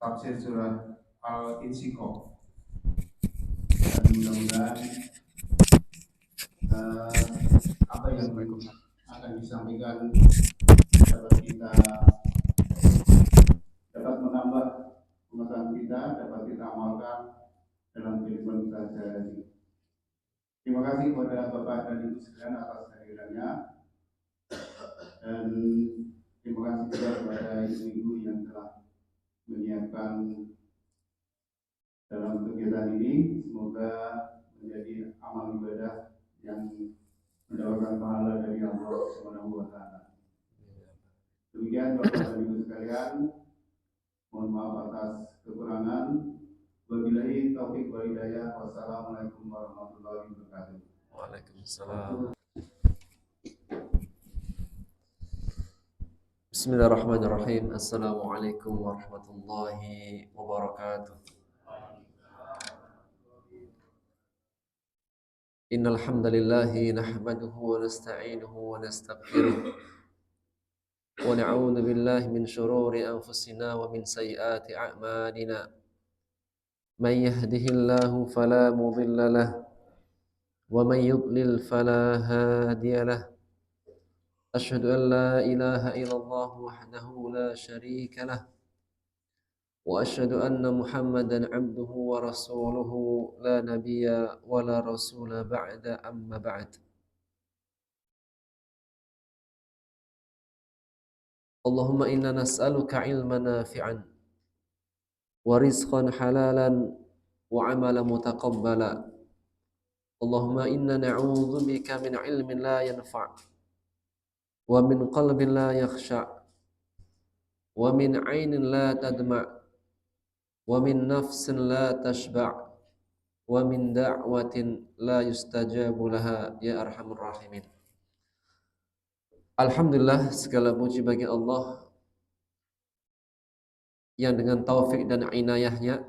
tafsir surah Al-Insyiqaq. Dan mudah-mudahan apa yang akan disampaikan dapat kita dapat menambah pengetahuan kita, dapat kita amalkan dalam kehidupan kita sehari-hari. Terima kasih kepada Bapak dan Ibu sekalian atas kehadirannya, dan terima kasih juga kepada ibu-ibu yang telah menyiapkan dalam kegiatan ini. Semoga menjadi amal ibadah yang mendapatkan pahala dari Allah Subhanahu wa taala. Demikian Bapak dan Ibu sekalian, mohon maaf atas kekurangan. Wabillahi taufiq wal hidayah. Wassalamualaikum warahmatullahi wabarakatuh. Waalaikumsalam. Bismillahirrahmanirrahim. Assalamualaikum warahmatullahi wabarakatuh. Innal hamdalillahi nahmaduhu wa nasta'inuhu wa nastaghfiruh wa na'udzu billahi min shururi anfusina wa min sayyiati a'malina. Man yahdihillahu fala mudilla lahu wa man yudlil fala hadiya lahu. Asyhadu an la ilaha illallah wahdahu la syarika lahu wa asyhadu anna Muhammadan abduhu wa rasuluhu la nabiyya wa la rasula ba'da amma ba'd. Allahumma inna nas'aluka ilman nafi'an wa rizqan halalan wa amalan mutaqabbala. Allahumma inna na'udzu bika min ilmin la yanfa' wa min qalbin la yakhsha' wa min 'ainin la tadma' wa min nafsin la tashba' wa min da'watin la yustajabu laha ya arhamar rahimin. Alhamdulillah, segala puji bagi Allah yang dengan taufik dan inayahnya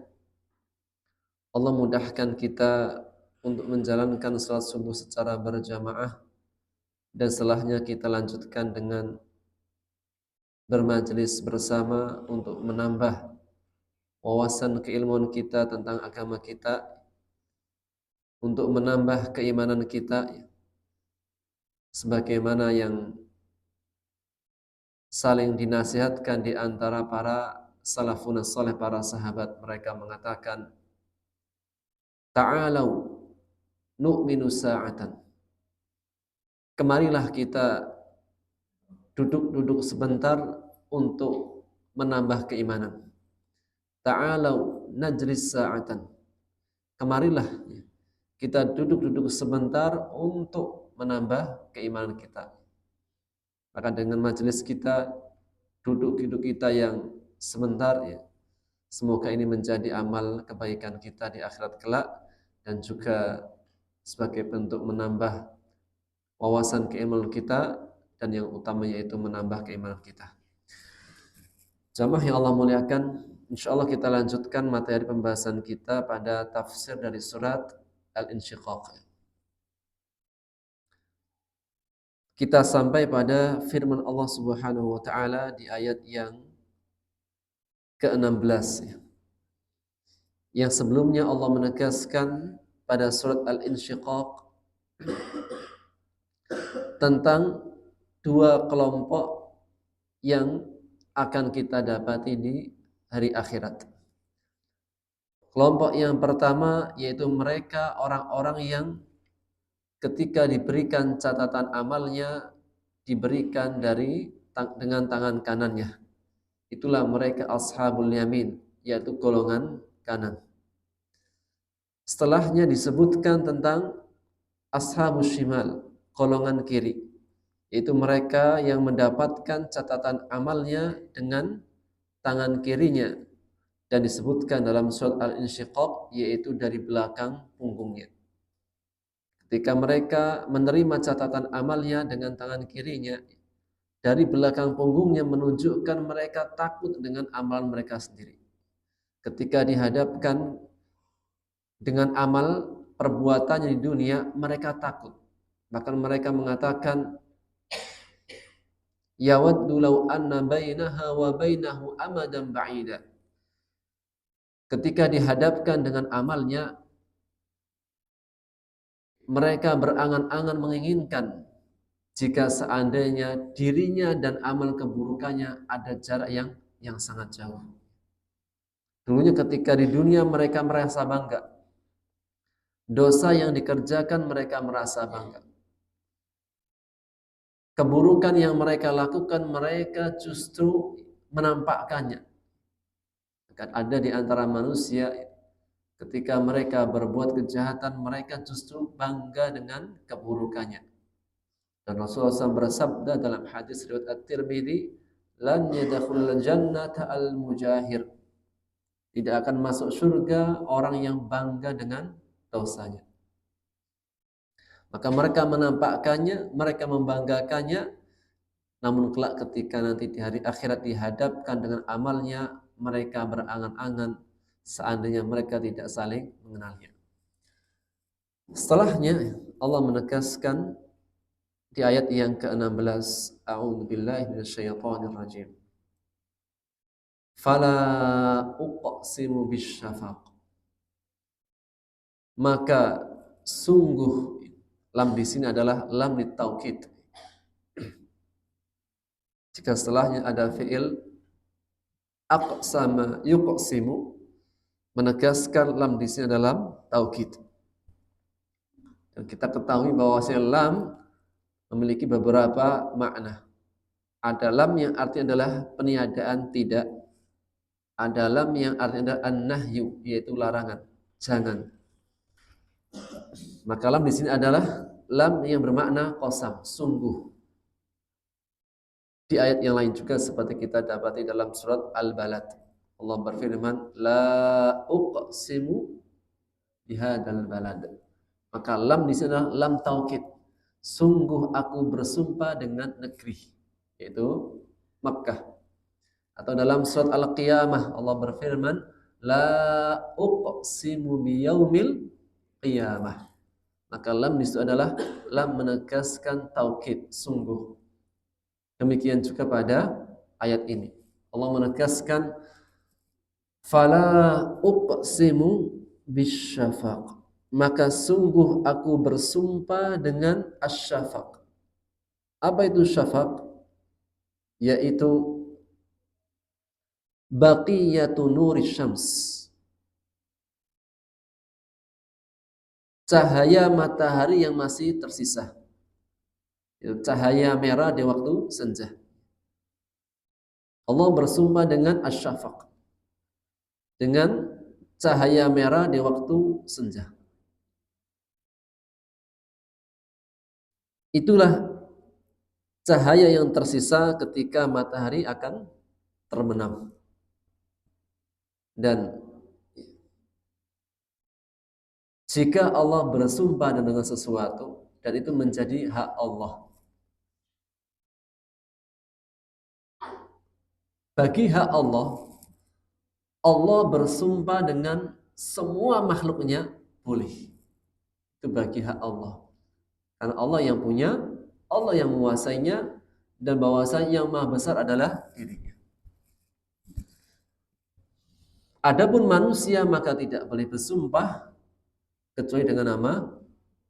Allah mudahkan kita untuk menjalankan salat subuh secara berjamaah, dan setelahnya kita lanjutkan dengan bermajlis bersama untuk menambah wawasan keilmuan kita tentang agama kita, untuk menambah keimanan kita sebagaimana yang saling dinasihatkan di antara para salafun saleh, para sahabat. Mereka mengatakan, ta'alau nu'minu sa'atan, kemarilah kita duduk-duduk sebentar untuk menambah keimanan. Ta'alau najlis sa'atan, kemarilah kita duduk-duduk sebentar untuk menambah keimanan kita. Maka dengan majelis kita, duduk-duduk kita yang sebentar, semoga ini menjadi amal kebaikan kita di akhirat kelak, dan juga sebagai bentuk menambah wawasan keimanan kita, dan yang utamanya itu menambah keimanan kita. Jamaah yang Allah muliakan, insyaallah kita lanjutkan materi pembahasan kita pada tafsir dari surat Al-Insyiqaq. Kita sampai pada firman Allah Subhanahu wa taala di ayat yang ke-16. Yang sebelumnya Allah menegaskan pada surat Al-Insyiqaq tentang dua kelompok yang akan kita dapati di hari akhirat. Kelompok yang pertama yaitu mereka orang-orang yang ketika diberikan catatan amalnya diberikan dengan tangan kanannya. Itulah mereka ashabul yamin, yaitu golongan kanan. Setelahnya disebutkan tentang ashabus shimal, golongan kiri, yaitu mereka yang mendapatkan catatan amalnya dengan tangan kirinya, dan disebutkan dalam surat Al-Insyiqaq yaitu dari belakang punggungnya. Ketika mereka menerima catatan amalnya dengan tangan kirinya, dari belakang punggungnya menunjukkan mereka takut dengan amalan mereka sendiri. Ketika dihadapkan dengan amal perbuatannya di dunia, mereka takut. Bahkan mereka mengatakan, yawaddu law anna bainaha wa bainahu amadan ba'ida. ketika dihadapkan dengan amalnya, mereka berangan-angan menginginkan jika seandainya dirinya dan amal keburukannya ada jarak yang sangat jauh. Dulunya ketika di dunia mereka merasa bangga. Dosa yang dikerjakan mereka merasa bangga. Keburukan yang mereka lakukan mereka justru menampakkannya. Akan ada di antara manusia ketika mereka berbuat kejahatan, mereka justru bangga dengan keburukannya. Dan Rasulullah SAW bersabda dalam hadis riwayat At-Tirmidzi, "Lan yadkhulul jannata al-mujahir." Tidak akan masuk surga orang yang bangga dengan dosanya. Maka mereka menampakkannya, mereka membanggakannya, namun kelak ketika nanti di hari akhirat dihadapkan dengan amalnya, mereka berangan-angan seandainya mereka tidak saling mengenalnya. Setelahnya Allah menegaskan di ayat yang ke-16, A'udzubillahi minasyaitonir rajim. Fala uqsimu bisyafaq. Maka sungguh, lam di sini adalah lam litaukid. Jika setelahnya ada fi'il aqsama yuqsimu, menegaskan lam di sini adalah taukid. Dan kita ketahui bahwa lam memiliki beberapa makna. Ada lam yang artinya adalah peniadaan tidak. Ada lam yang artinya adalah an-nahyu, yaitu larangan, jangan. Maka lam di sini adalah lam yang bermakna qasam, sungguh. Di ayat yang lain juga seperti kita dapati dalam surat Al-Balad. Allah berfirman, la uqsimu bihadzal balad. Maka lam di sini adalah lam taukid. Sungguh aku bersumpah dengan negeri, yaitu Makkah. Atau dalam surat Al-Qiyamah Allah berfirman, la uqsimu biyaumil qiyamah. Maka lam di situ adalah lam menegaskan taukid, sungguh. Demikian juga pada ayat ini. Allah menegaskan fala uqsimu bisyafaq. Maka sungguh aku bersumpah dengan asyafaq. Apa itu syafaq? Yaitu baqiyatu nuri syams. Cahaya matahari yang masih tersisa. Cahaya merah di waktu senja. Allah bersumpah dengan asyafaq, dengan cahaya merah di waktu senja. Itulah cahaya yang tersisa ketika matahari akan terbenam. Dan jika Allah bersumpah dengan sesuatu dan itu menjadi hak Allah, bagi hak Allah, Allah bersumpah dengan semua makhluknya boleh. Itu bagi hak Allah. Karena Allah yang punya, Allah yang menguasainya, dan bahwasanya yang maha besar adalah dirinya. Adapun manusia maka tidak boleh bersumpah kecuali dengan nama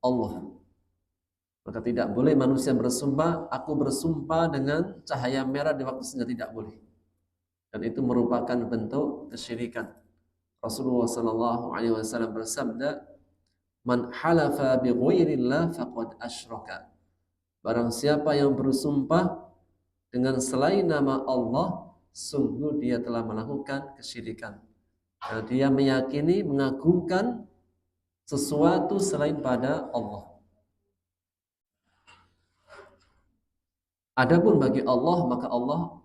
Allah. Maka tidak boleh manusia bersumpah, aku bersumpah dengan cahaya merah di waktu senja, tidak boleh. Dan itu merupakan bentuk kesyirikan. Rasulullah SAW bersabda, "Man halafa bi ghairillah faqad asyraka." Barang siapa yang bersumpah dengan selain nama Allah, sungguh dia telah melakukan kesyirikan. Karena dia meyakini, mengagungkan sesuatu selain pada Allah. Adapun bagi Allah, maka Allah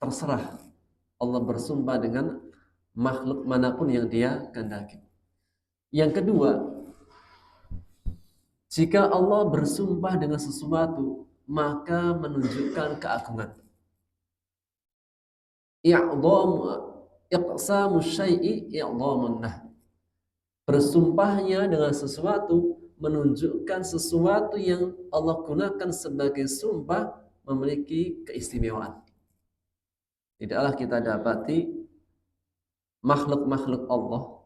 terserah. Allah bersumpah dengan makhluk manapun yang dia kehendaki. Yang kedua, jika Allah bersumpah dengan sesuatu, maka menunjukkan keagungan. Iqsamu syai'i i'dhamun nah. Bersumpahnya dengan sesuatu menunjukkan sesuatu yang Allah gunakan sebagai sumpah memiliki keistimewaan. Tidaklah kita dapati makhluk-makhluk Allah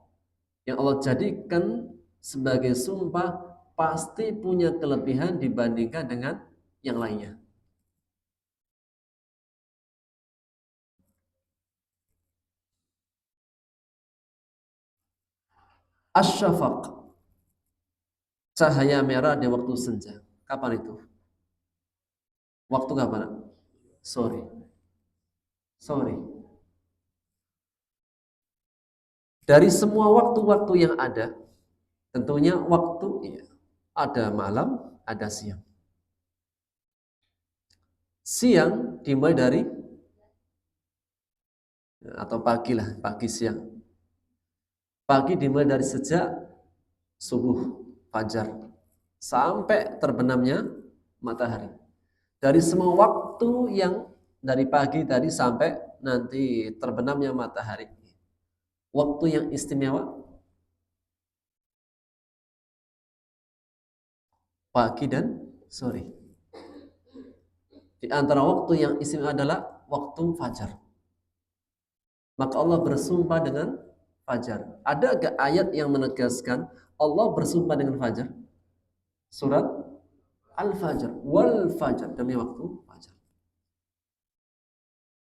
yang Allah jadikan sebagai sumpah pasti punya kelebihan dibandingkan dengan yang lainnya. Asyafaq, cahaya merah di waktu senja. Kapan itu? Waktu kapan? Sore. Sore. Dari semua waktu-waktu yang ada, tentunya waktu ya, ada malam, ada siang. Siang dimulai dari atau pagi lah, pagi siang. Pagi dimulai dari sejak subuh, fajar, sampai terbenamnya matahari. Dari semua waktu yang dari pagi tadi sampai nanti terbenamnya matahari. Waktu yang istimewa pagi dan sore. Di antara waktu yang istimewa adalah waktu fajar. Maka Allah bersumpah dengan fajar. Ada gak ayat yang menegaskan Allah bersumpah dengan fajar? Surat Al-Fajr. Wal Fajr, demi waktu fajar.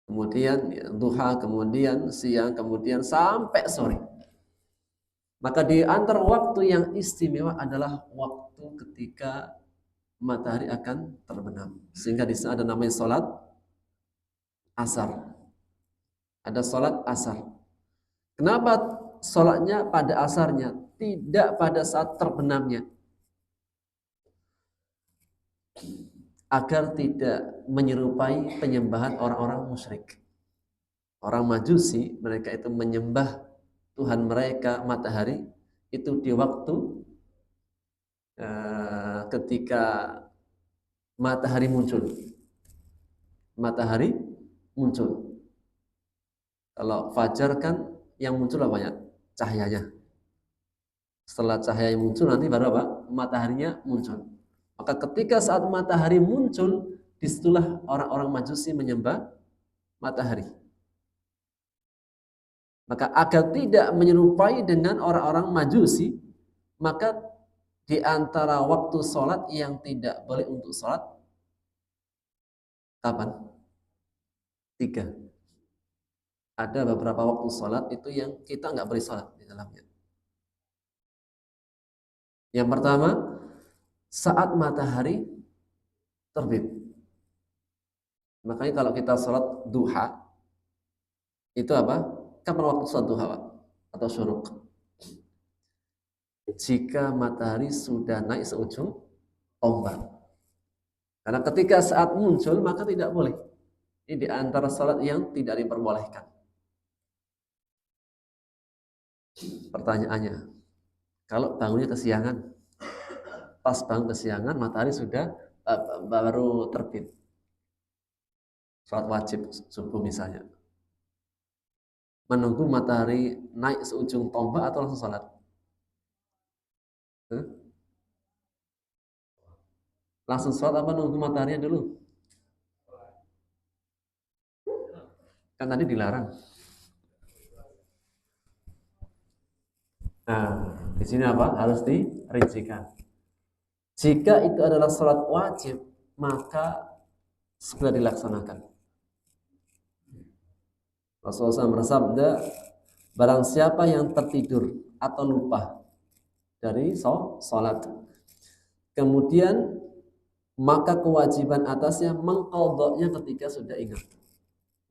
Kemudian ya, duha, kemudian siang, kemudian sampai sore. Maka di antara waktu yang istimewa adalah waktu ketika matahari akan terbenam. Sehingga di sana ada namanya sholat asar. Ada sholat asar. Kenapa sholatnya pada asarnya? Tidak pada saat terbenamnya. Agar tidak menyerupai penyembahan orang-orang musyrik. Orang Majusi, mereka itu menyembah Tuhan mereka matahari itu di waktu ketika matahari muncul. Matahari muncul. Kalau fajar kan yang muncul apa ya? Cahayanya. Setelah cahaya muncul nanti baru apa? Mataharinya muncul. Maka ketika saat matahari muncul, disitulah orang-orang Majusi menyembah matahari. Maka agar tidak menyerupai dengan orang-orang Majusi, maka di antara waktu sholat yang tidak boleh untuk sholat, kapan? 3. Ada beberapa waktu sholat itu yang kita nggak boleh sholat di dalamnya. Yang pertama, saat matahari terbit. Makanya kalau kita sholat duha, itu apa? Kapan waktu sholat duha, Pak? Atau syuruk? Jika matahari sudah naik seujung tombak. Karena ketika saat muncul, maka tidak boleh. Ini di antara sholat yang tidak diperbolehkan. Pertanyaannya, kalau bangunnya kesiangan, pas bangun kesiangan, matahari sudah baru terbit. Sholat wajib subuh misalnya. Menunggu matahari naik seujung tombak atau langsung sholat? Langsung sholat apa nunggu mataharinya dulu? Kan tadi dilarang. Nah, di sini apa? Harus dirincikan. Jika itu adalah sholat wajib, maka segera dilaksanakan. Rasulullah SAW bersabda, barang siapa yang tertidur atau lupa dari sholat, kemudian maka kewajiban atasnya mengqadha'nya ketika sudah ingat.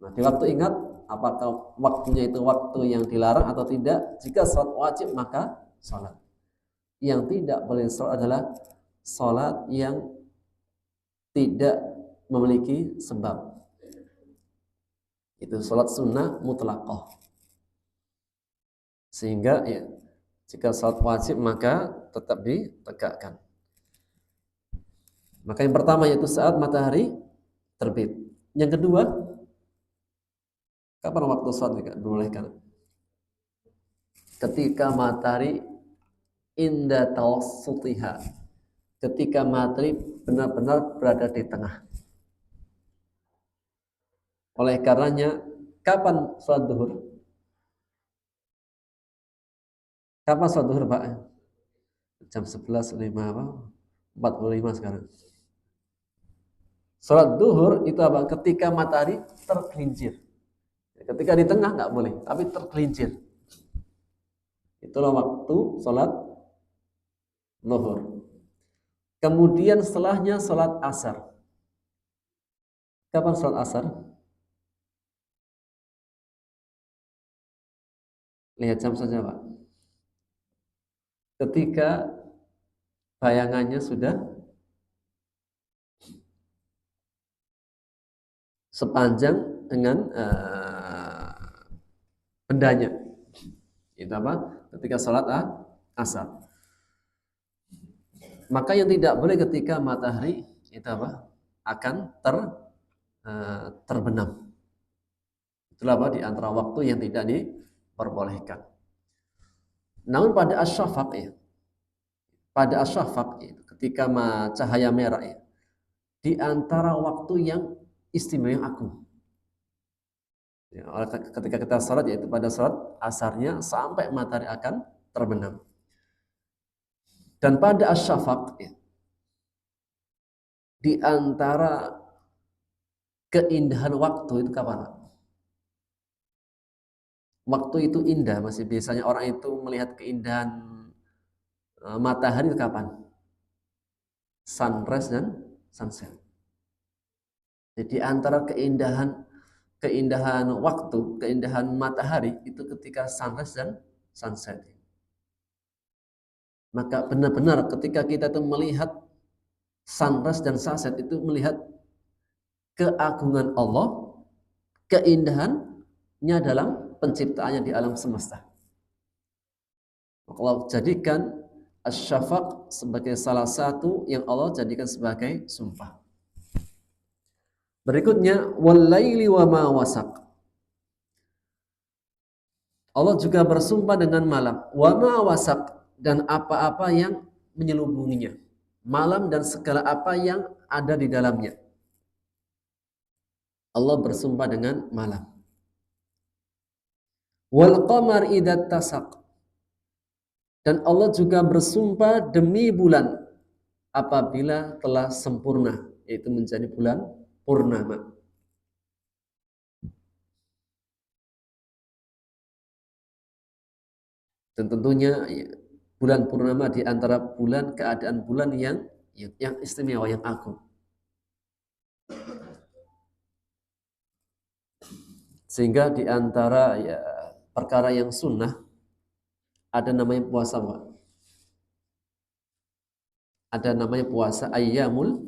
Nah, di waktu ingat, apakah waktunya itu waktu yang dilarang atau tidak? Jika sholat wajib, maka sholat. Yang tidak boleh sholat adalah sholat yang tidak memiliki sebab. Itu sholat sunnah mutlaqah. Sehingga ya, jika sholat wajib maka tetap ditegakkan. Maka yang pertama yaitu saat matahari terbit. Yang kedua, kapan waktu sholat dibolehkan? Ketika matahari inda tawassutiha. Ketika matahari benar-benar berada di tengah. Oleh karenanya, kapan sholat duhur? Kapan sholat duhur, Pak? Jam 11.05 apa? 45 sekarang. Sholat duhur itu apa? Ketika matahari tergelincir. Ketika di tengah nggak boleh, tapi tergelincir. Itulah waktu sholat duhur. Kemudian setelahnya sholat asar. Kapan sholat asar? Lihat jam saja, Pak. Ketika bayangannya sudah sepanjang dengan bendanya. Itu apa? Ketika sholat asar. Maka yang tidak boleh ketika matahari itu apa? Akan terbenam. Itulah apa? Di antara waktu yang tidak diperbolehkan. Namun pada asyafaq ya, pada asyafaq ya, ketika cahaya merah ya, di antara waktu yang istimewa yang agung. Ya, ketika kita sholat yaitu pada sholat asarnya sampai matahari akan terbenam. Dan pada asyafaq ya, di antara keindahan waktu itu kapan? Waktu itu indah, masih biasanya orang itu melihat keindahan matahari itu kapan? Sunrise dan sunset. Jadi antara keindahan waktu, keindahan matahari itu ketika sunrise dan sunset. Maka benar-benar ketika kita itu melihat sunrise dan sunset itu melihat keagungan Allah, keindahannya dalam penciptaannya di alam semesta. Maka Allah jadikan asyafaq sebagai salah satu yang Allah jadikan sebagai sumpah. Berikutnya walaili wa ma wasaq. Allah juga bersumpah dengan malam, wa ma wasaq, dan apa-apa yang menyelubunginya. Malam dan segala apa yang ada di dalamnya. Allah bersumpah dengan malam. Wal qamar idza tasaq. Dan Allah juga bersumpah demi bulan apabila telah sempurna, yaitu menjadi bulan purnama. Dan tentunya ya, bulan purnama di antara bulan, keadaan bulan yang istimewa, yang agung. Sehingga di antara ya perkara yang sunnah ada namanya puasa, Pak. Ada namanya puasa ayyamul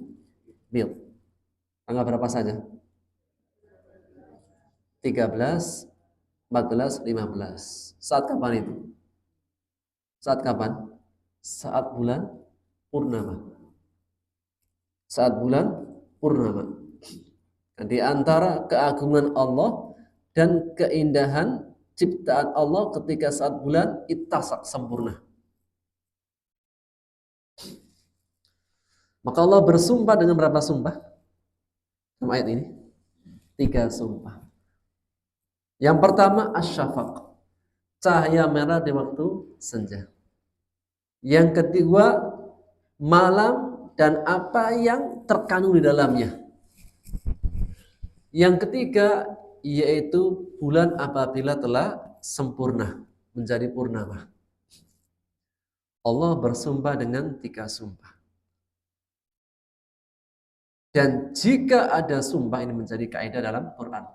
bid. Tanggal berapa saja? 13, 14, 15. Saat kapan itu? Saat kapan? Saat bulan purnama. Saat bulan purnama. Di antara keagungan Allah dan keindahan ciptaan Allah ketika saat bulan ittasak sempurna. Maka Allah bersumpah dengan berapa sumpah? Dalam ayat ini 3 sumpah. Yang pertama asyafaq, cahaya merah di waktu senja. Yang kedua malam dan apa yang terkandung di dalamnya. Yang ketiga yaitu bulan apabila telah sempurna menjadi purnama. Allah bersumpah dengan 3 sumpah. Dan jika ada sumpah, ini menjadi kaidah dalam Quran.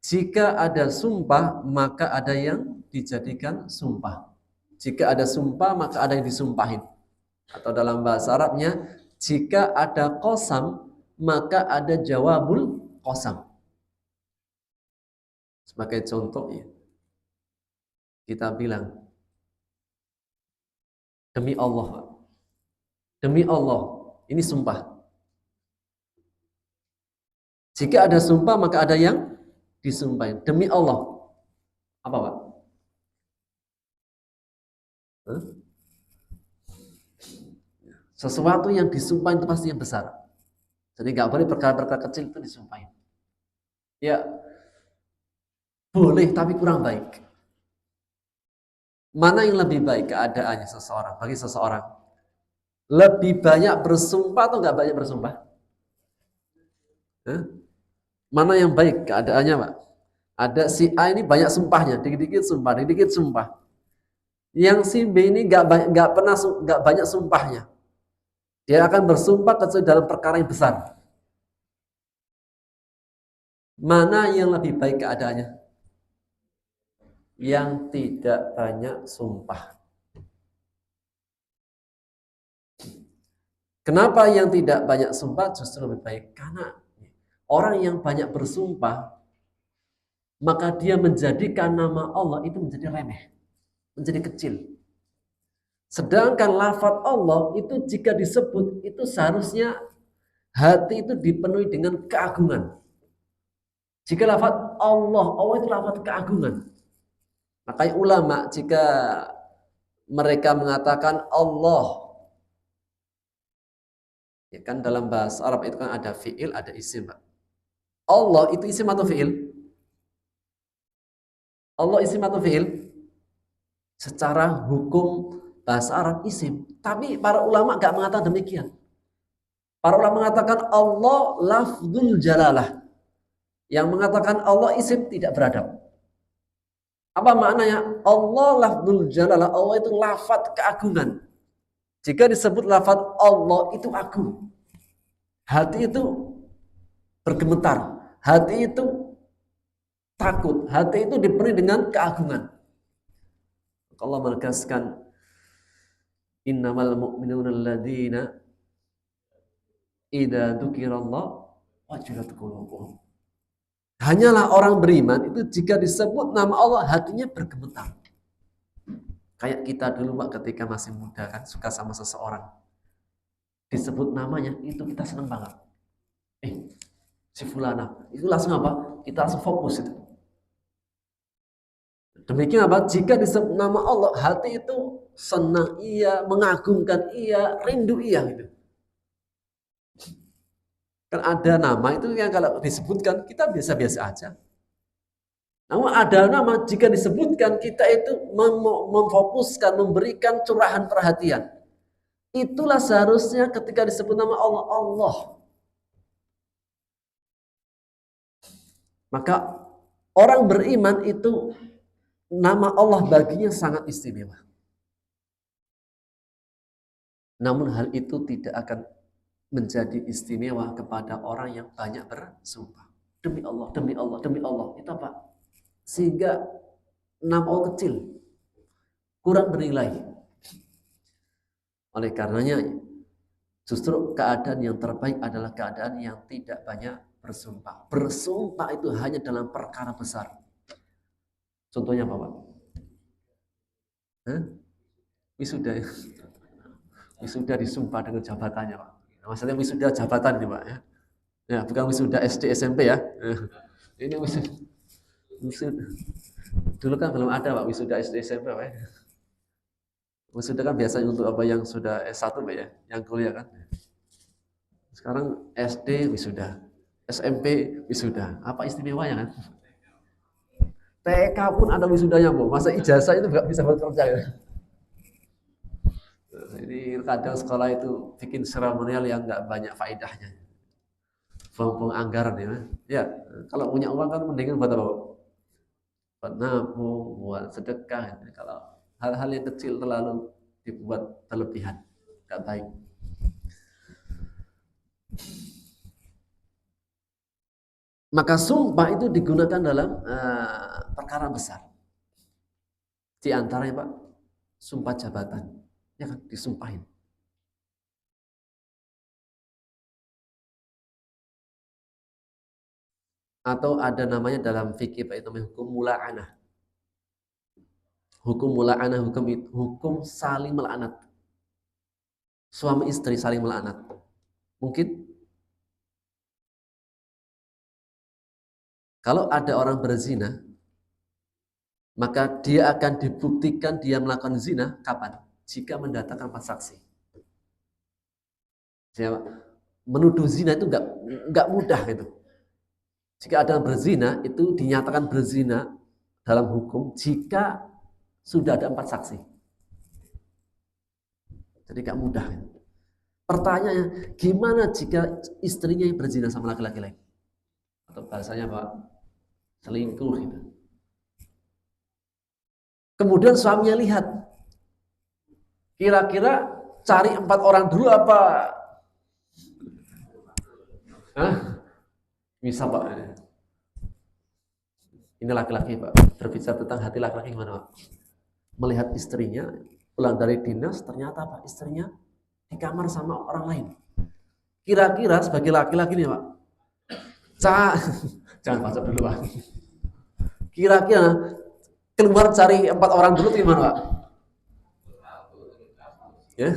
Jika ada sumpah, maka ada yang dijadikan sumpah. Jika ada sumpah, maka ada yang disumpahin. Atau dalam bahasa Arabnya, jika ada qasam, maka ada jawabul qasam. Sebagai contoh ya, kita bilang, demi Allah, ini sumpah. Jika ada sumpah, maka ada yang disumpahin. Demi Allah. Apa, Pak? Sesuatu yang disumpahin itu pasti yang besar. Jadi nggak boleh perkara-perkara kecil itu disumpahin. Ya, boleh tapi kurang baik. Mana yang lebih baik keadaannya seseorang bagi seseorang? Lebih banyak bersumpah atau nggak banyak bersumpah? Hah? Mana yang baik keadaannya, Pak? Ada si A ini banyak sumpahnya, dikit-dikit sumpah, dikit-dikit sumpah. Yang si B ini nggak banyak sumpahnya. Dia akan bersumpah kecuali dalam perkara yang besar. Mana yang lebih baik keadaannya? Yang tidak banyak sumpah. Kenapa yang tidak banyak sumpah justru lebih baik? Karena orang yang banyak bersumpah, maka dia menjadikan nama Allah itu menjadi remeh, menjadi kecil. Sedangkan lafaz Allah itu jika disebut itu seharusnya hati itu dipenuhi dengan keagungan. Jika lafaz Allah, Allah itu lafaz keagungan. Makanya ulama jika mereka mengatakan Allah, ya kan dalam bahasa Arab itu kan ada fi'il, ada isim, Pak. Allah itu isim atau fi'il? Allah isim atau fi'il? Secara hukum bahasa Arab isim. Tapi para ulama nggak mengatakan demikian. Para ulama mengatakan Allah lafzul jalalah. Yang mengatakan Allah isim tidak beradab. Apa maknanya? Allah lafzul jalalah. Allah itu lafaz keagungan. Jika disebut lafaz Allah itu agung. Hati itu bergemetar. Hati itu takut. Hati itu dipenuhi dengan keagungan. Allah menegaskan innamal mu'minuna alladzina idza dzukirallah wajilat qulubuhum. Hanyalah orang beriman itu jika disebut nama Allah hatinya bergemetar. Kayak kita dulu Pak ketika masih muda kan suka sama seseorang. Disebut namanya itu kita senang banget. Si fulana, itu langsung apa? Kita langsung fokus itu. Demikian apa? Jika disebut nama Allah, hati itu senang iya, mengagungkan iya, rindu iya gitu. Kan ada nama itu yang kalau disebutkan kita biasa-biasa aja. Namun ada nama jika disebutkan kita itu memfokuskan, memberikan curahan perhatian. Itulah seharusnya ketika disebut nama Allah, Allah. Maka orang beriman itu nama Allah baginya sangat istimewa. Namun hal itu tidak akan menjadi istimewa kepada orang yang banyak bersumpah. Demi Allah, demi Allah, demi Allah. Itu apa? Sehingga nama Allah kecil, kurang bernilai. Oleh karenanya, justru keadaan yang terbaik adalah keadaan yang tidak banyak bersumpah. Bersumpah itu hanya dalam perkara besar. Contohnya apa, Pak? Wisuda. Wisuda disumpah dengan jabatannya, Pak. Maksudnya wisuda jabatan ini, Pak. Ya, bukan wisuda SD SMP ya. Ini wisuda. Dulu kan belum ada Pak wisuda SD SMP, Pak. Wisuda kan biasanya untuk apa yang sudah S1, Pak ya, yang kuliah kan. Sekarang SD wisuda, SMP wisuda. Apa istimewanya kan? TK pun ada wisudanya, Bu. Masa ijazah itu nggak bisa bekerja ya? Ini kadang sekolah itu bikin seremonial yang nggak banyak faedahnya. Buang-buang anggaran ya. Ya, kalau punya uang kan mendingan buat apa? Buat nabung, buat sedekah. Kalau hal-hal yang kecil terlalu dibuat berlebihan, nggak baik. Maka sumpah itu digunakan dalam perkara besar. Di antaranya Pak, sumpah jabatan, ya kan disumpahin. Atau ada namanya dalam fikih Pak itu namanya hukum mula'anah. Hukum mula'anah, hukum saling melaknat. Suami istri saling melaknat. Mungkin kalau ada orang berzina, maka dia akan dibuktikan dia melakukan zina kapan? Jika mendatangkan 4 saksi. Menuduh zina itu nggak mudah gitu. Jika ada yang berzina itu dinyatakan berzina dalam hukum jika sudah ada 4 saksi. Jadi gak mudah. Pertanyaannya, gimana jika istrinya yang berzina sama laki-laki lain? Atau bahasanya Pak, selingkuh gitu. Kemudian suaminya lihat, kira-kira cari 4 orang dulu apa? Hah? Bisa Pak. Ini laki-laki Pak, berbicara tentang hati laki-laki gimana Pak? Melihat istrinya pulang dari dinas, ternyata Pak istrinya di kamar sama orang lain. Kira-kira sebagai laki-laki nih Pak, jangan baca dulu Pak. Kira-kira keluar cari 4 orang dulu gimana Pak? Ya.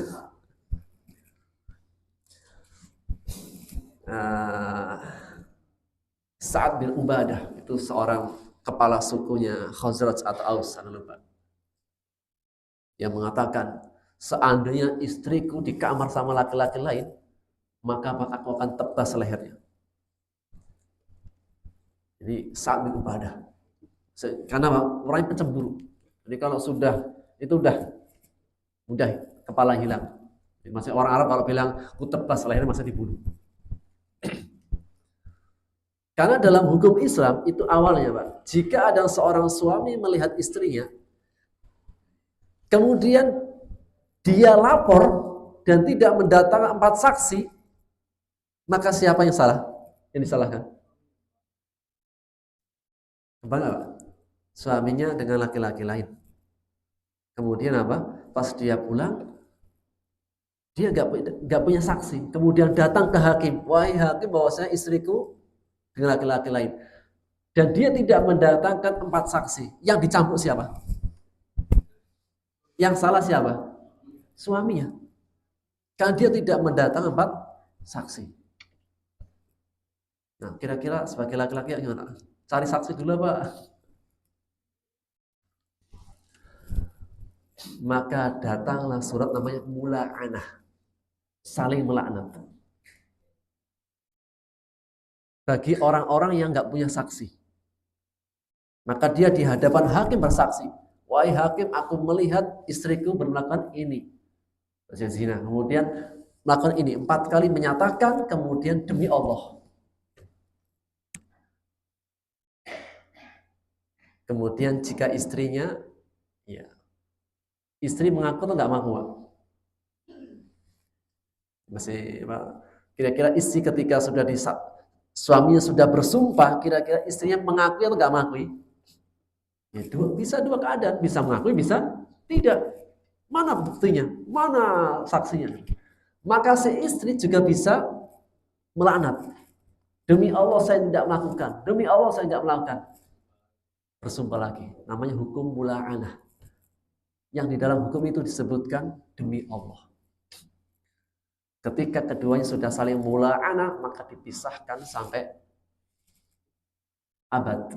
Sa'ad bin Ubadah itu seorang kepala sukunya Khazraj atau Aus, lupa. Yang mengatakan, seandainya istriku di kamar sama laki-laki lain, maka aku akan tebas lehernya. Jadi Sa'ad bin Ubadah. Karena orang yang pencemburu. Jadi kalau sudah, itu udah kepala hilang. Masih orang Arab kalau bilang, ku tebas lehernya masa dibunuh. Karena dalam hukum Islam itu awalnya Pak, jika ada seorang suami melihat istrinya, kemudian dia lapor dan tidak mendatangkan 4 saksi, maka siapa yang salah? Yang disalahkan? Apa? Suaminya dengan laki-laki lain. Kemudian apa? Pas dia pulang, dia nggak punya saksi. Kemudian datang ke hakim, wahai hakim, bahwasanya istriku dengan laki-laki lain. Dan dia tidak mendatangkan 4 saksi. Yang dicampur siapa? Yang salah siapa? Suaminya. Karena dia tidak mendatangkan 4 saksi. Nah, kira-kira sebagai laki-laki gimana? Cari saksi dulu Pak. Maka datanglah surat namanya mula'anah. Saling melaknat. Bagi orang-orang yang nggak punya saksi. Maka dia di hadapan hakim bersaksi. Wahai hakim, aku melihat istriku melakukan ini. Zina. Kemudian melakukan ini 4 kali menyatakan, kemudian demi Allah. Kemudian jika istrinya, ya, istri mengaku atau nggak mengaku, Pak? Masih, Pak. Kira-kira istri ketika sudah suaminya sudah bersumpah, kira-kira istrinya mengakui atau nggak mengakui? Ya, bisa dua keadaan, bisa mengakui, bisa tidak. Mana buktinya? Mana saksinya? Maka si istri juga bisa melaknat. Demi Allah saya tidak melakukan. Demi Allah saya tidak melakukan. Bersumpah lagi. Namanya hukum mula'anah. Yang di dalam hukum itu disebutkan demi Allah. Ketika keduanya sudah saling mula'anah, maka dipisahkan sampai abad.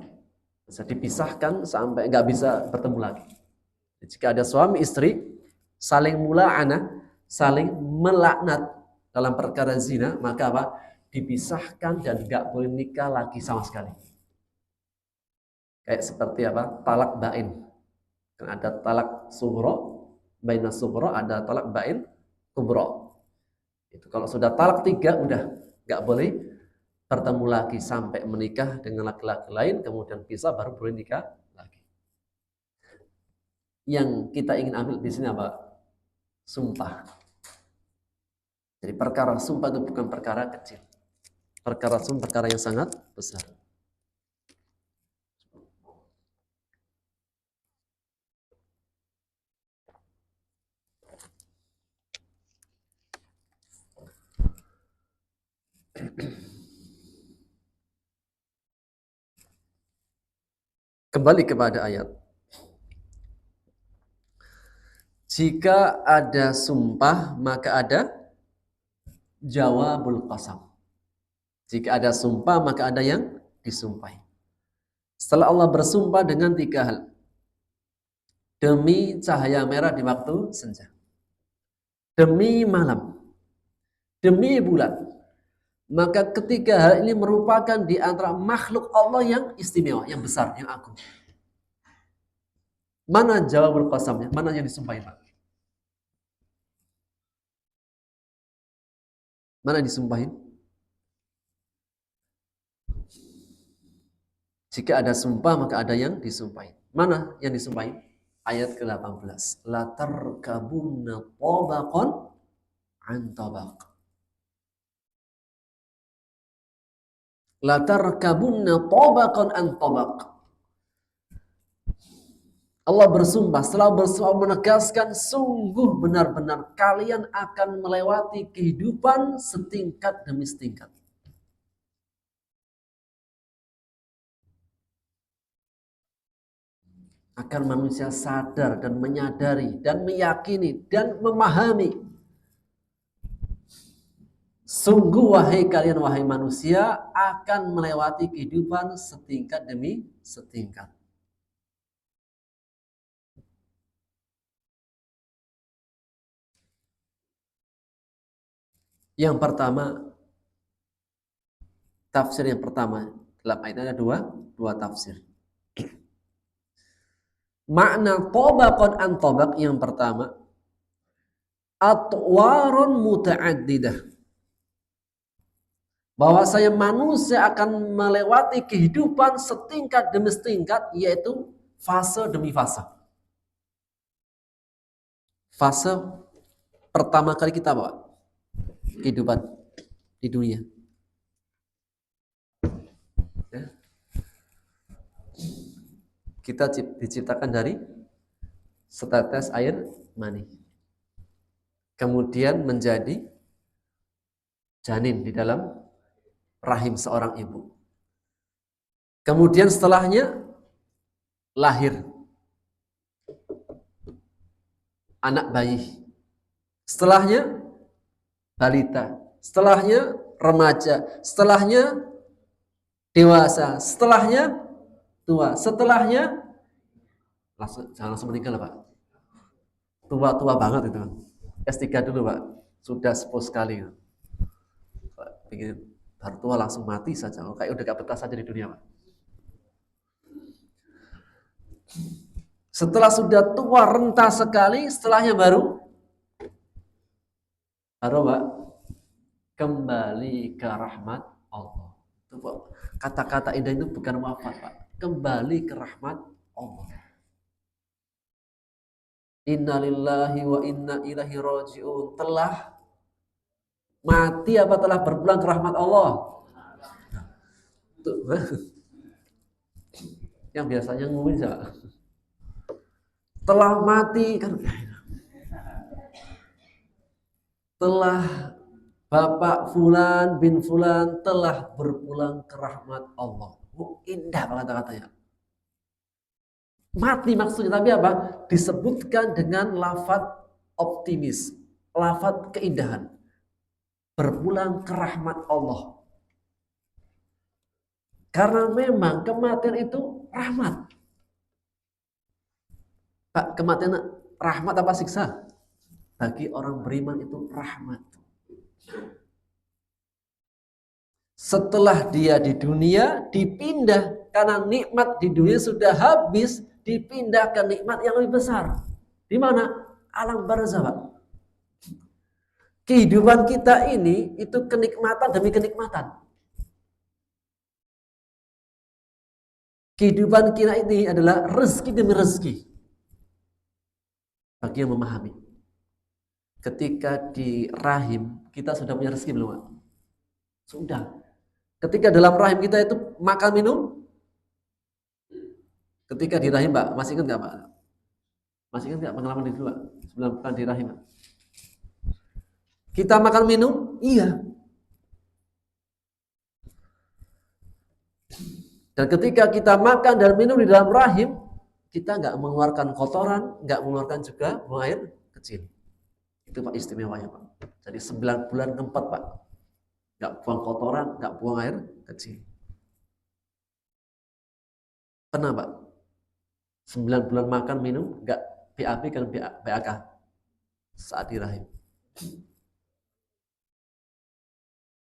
Bisa dipisahkan sampai nggak bisa bertemu lagi. Jika ada suami istri saling mula'anah, saling melaknat dalam perkara zina, maka apa? Dipisahkan dan nggak boleh nikah lagi sama sekali. Kayak seperti apa? Talak bain. Kan ada talak sughra, bainas sughra, ada talak bain kubra. Itu kalau sudah talak 3 udah nggak boleh bertemu lagi sampai menikah dengan laki-laki lain, kemudian pisah baru boleh nikah lagi. Yang kita ingin ambil di sini apa? Sumpah. Jadi perkara sumpah itu bukan perkara kecil. Perkara sumpah perkara yang sangat besar. Kembali kepada ayat. Jika ada sumpah, maka ada jawabul qasam. Jika ada sumpah, maka ada yang disumpahi. Setelah Allah bersumpah dengan 3 hal. Demi cahaya merah di waktu senja. Demi malam. Demi bulan. Maka ketiga hal ini merupakan di antara makhluk Allah yang istimewa, yang besar, yang agung. Mana jawabul qasamnya? Mana yang disumpahin, Pak? Mana yang disumpahin? Jika ada sumpah maka ada yang disumpahin. Mana yang disumpahin? Ayat ke-18. La tarkabunna tabaqan an tabaq. La tarkabunna tabaqan an tabaq. Allah bersumpah, setelah bersumpah menegaskan sungguh benar-benar kalian akan melewati kehidupan setingkat demi setingkat. Akan manusia sadar dan menyadari dan meyakini dan memahami. Sungguh wahai kalian wahai manusia akan melewati kehidupan setingkat demi setingkat. Yang pertama, tafsir yang pertama dalam ayat ada dua tafsir. Makna tabaqan an tabaq yang pertama, atwarun muta'addidah. Bahwasanya manusia akan melewati kehidupan setingkat demi setingkat, yaitu fase demi fase. Fase pertama kali kita Pak, kehidupan di dunia. Ya. Kita diciptakan dari setetes air mani. Kemudian menjadi janin di dalam rahim seorang ibu. Kemudian setelahnya lahir anak bayi. Setelahnya balita. Setelahnya remaja. Setelahnya dewasa. Setelahnya tua. Setelahnya jangan langsung meninggal Pak. Tua-tua banget itu. S3 dulu Pak. Sudah sepuh sekali. Pengen baru tua langsung mati saja. Kayak udah gak betah saja di dunia Pak. Setelah sudah tua renta sekali, setelahnya baru Pak, kembali ke rahmat Allah. Itu Pak, kata-kata indah itu bukan wafat Pak, kembali ke rahmat Allah. Innalillahi wa inna ilaihi raji'un. Telah mati apa telah berpulang ke rahmat Allah? Tuh. Yang biasanya ngomongin siapa? Telah mati kan? Telah Bapak Fulan bin Fulan telah berpulang ke rahmat Allah. Oh, indah banget kata-katanya. Mati maksudnya, tapi apa? Disebutkan dengan lafaz optimis, lafaz keindahan. Berpulang ke rahmat Allah. Karena memang kematian itu rahmat. Pak, kematian rahmat apa siksa? Bagi orang beriman itu rahmat. Setelah dia di dunia, dipindah. Karena nikmat di dunia sudah habis, dipindah ke nikmat yang lebih besar. Di mana? Alam barzakh, Pak. Kehidupan kita ini itu kenikmatan demi kenikmatan. Kehidupan kita ini adalah rezeki demi rezeki. Bagi yang memahami. Ketika di rahim, kita sudah punya rezeki belum, Pak? Sudah. Ketika dalam rahim kita itu makan minum, ketika di rahim, Pak, masih ingat nggak, Pak? Masih ingat nggak pengalaman itu, Pak? Sebelum bukan di rahim, Pak? Kita makan minum, iya. Dan ketika kita makan dan minum di dalam rahim, kita nggak mengeluarkan kotoran, nggak mengeluarkan juga buang air kecil. Itu Pak istimewanya Pak. Jadi 9 bulan keempat Pak, nggak buang kotoran, nggak buang air kecil. Pernah Pak? 9 bulan makan minum, nggak BAB kan BAK saat di rahim.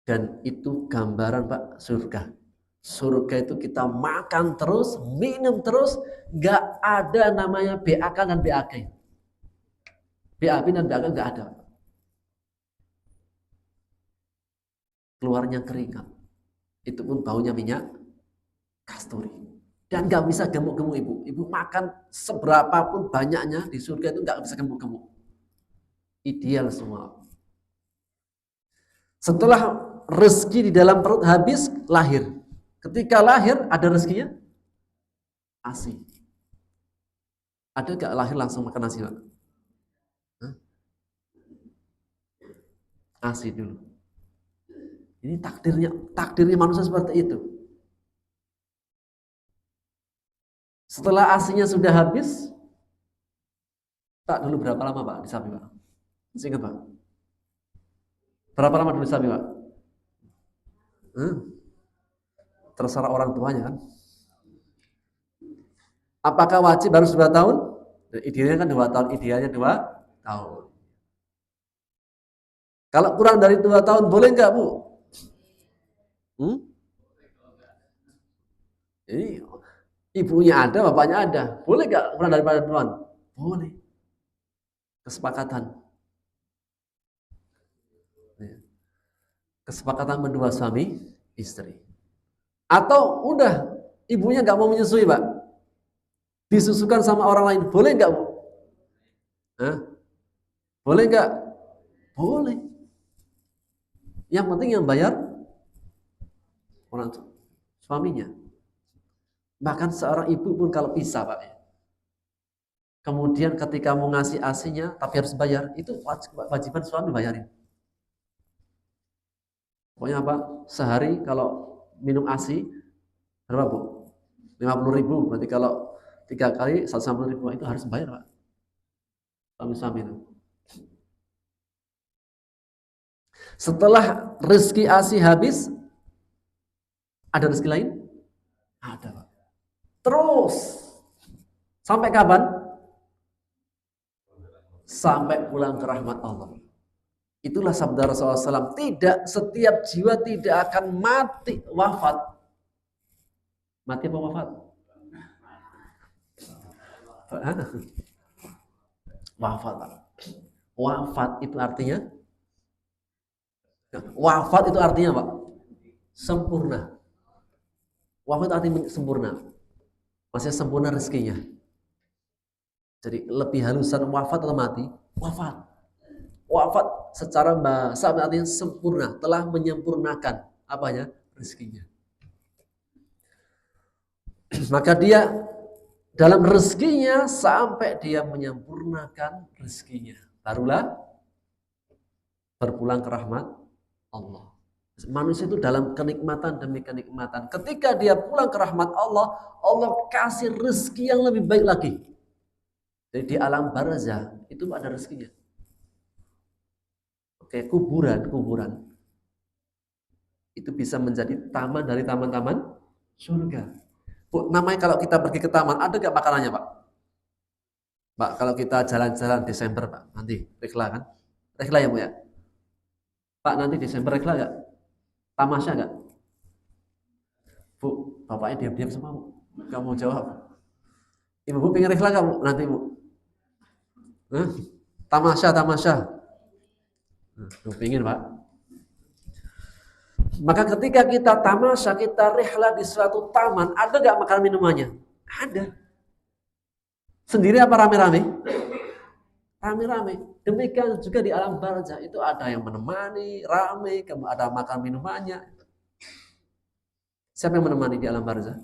Dan itu gambaran Pak surga. Surga itu kita makan terus, minum terus, nggak ada namanya BAK dan BAK. BAB dan BAK nggak ada. Keluarnya keringat. Itu pun baunya minyak kasturi. Dan nggak bisa gemuk-gemuk ibu. Ibu makan seberapapun banyaknya di surga itu nggak bisa gemuk-gemuk. Ideal semua. Setelah rezeki di dalam perut habis, lahir. Ketika lahir, ada rezekinya? ASI. Ada gak lahir langsung makan nasi, Pak? Hah? ASI dulu. Ini takdirnya manusia seperti itu. Setelah ASInya sudah habis, tak dulu berapa lama Pak di sapi, Pak? Masih ingat, Pak? Berapa lama dulu di sapi, Pak? Terserah orang tuanya kan. Apakah wajib harus 2 tahun? Idealnya kan 2 tahun, idealnya 2 tahun. Kalau kurang dari 2 tahun boleh nggak, Bu? Ini ibunya ada, bapaknya ada. Boleh nggak kurang daripada 2 tahun? Boleh. Kesepakatan. Kesepakatan berdua suami istri. Atau udah ibunya nggak mau menyusui, Pak. Disusukan sama orang lain. Boleh nggak, Bu? Hah? Boleh nggak? Boleh. Yang penting yang bayar orang suaminya. Bahkan seorang ibu pun kalau bisa, Pak, kemudian ketika mau ngasih ASI-nya tapi harus bayar, itu wajiban suami bayarin. Pokoknya apa? Sehari kalau minum ASI berapa, Bu? 50.000. Berarti kalau 3 kali 150.000 itu harus bayar, Pak. Suami-suami itu. Setelah rezeki ASI habis, ada rezeki lain? Ada, Pak. Terus sampai kapan? Sampai pulang ke rahmat Allah. Itulah sabda Rasulullah SAW. Tidak, setiap jiwa tidak akan mati, wafat. Mati apa wafat? Wafat. Wafat itu artinya? Wafat itu artinya apa? Sempurna. Wafat artinya sempurna. Maksudnya sempurna rezekinya. Jadi lebih halusan wafat atau mati? Wafat. Wafat secara bahasa artinya sempurna, telah menyempurnakan apanya? Rezekinya. Maka dia dalam rezekinya sampai dia menyempurnakan rezekinya, barulah berpulang ke rahmat Allah. Manusia itu dalam kenikmatan demi kenikmatan. Ketika dia pulang ke rahmat Allah, Allah kasih rezeki yang lebih baik lagi. Jadi di alam barzah itu ada rezekinya. Oke, kuburan itu bisa menjadi taman dari taman-taman surga. Bu, namanya kalau kita pergi ke taman, ada gak makanannya, Pak? Pak, kalau kita jalan-jalan Desember, Pak, nanti rekla kan? Rekla ya, Bu ya? Pak, nanti Desember rekla gak? Tamasya gak? Bu, bapaknya diam-diam semua, Bu. Gak mau jawab. Ibu, Bu pengen rekla gak, Bu? Nanti, Bu. Tamasya. Pengen, Pak. Maka ketika kita tamasya, kita rehla di suatu taman, ada gak makan minumannya? Ada. Sendiri apa rame-rame? Rame-rame. Demikian juga di alam barzah itu ada yang menemani, rame, ada makan minumannya. Siapa yang menemani di alam barzah?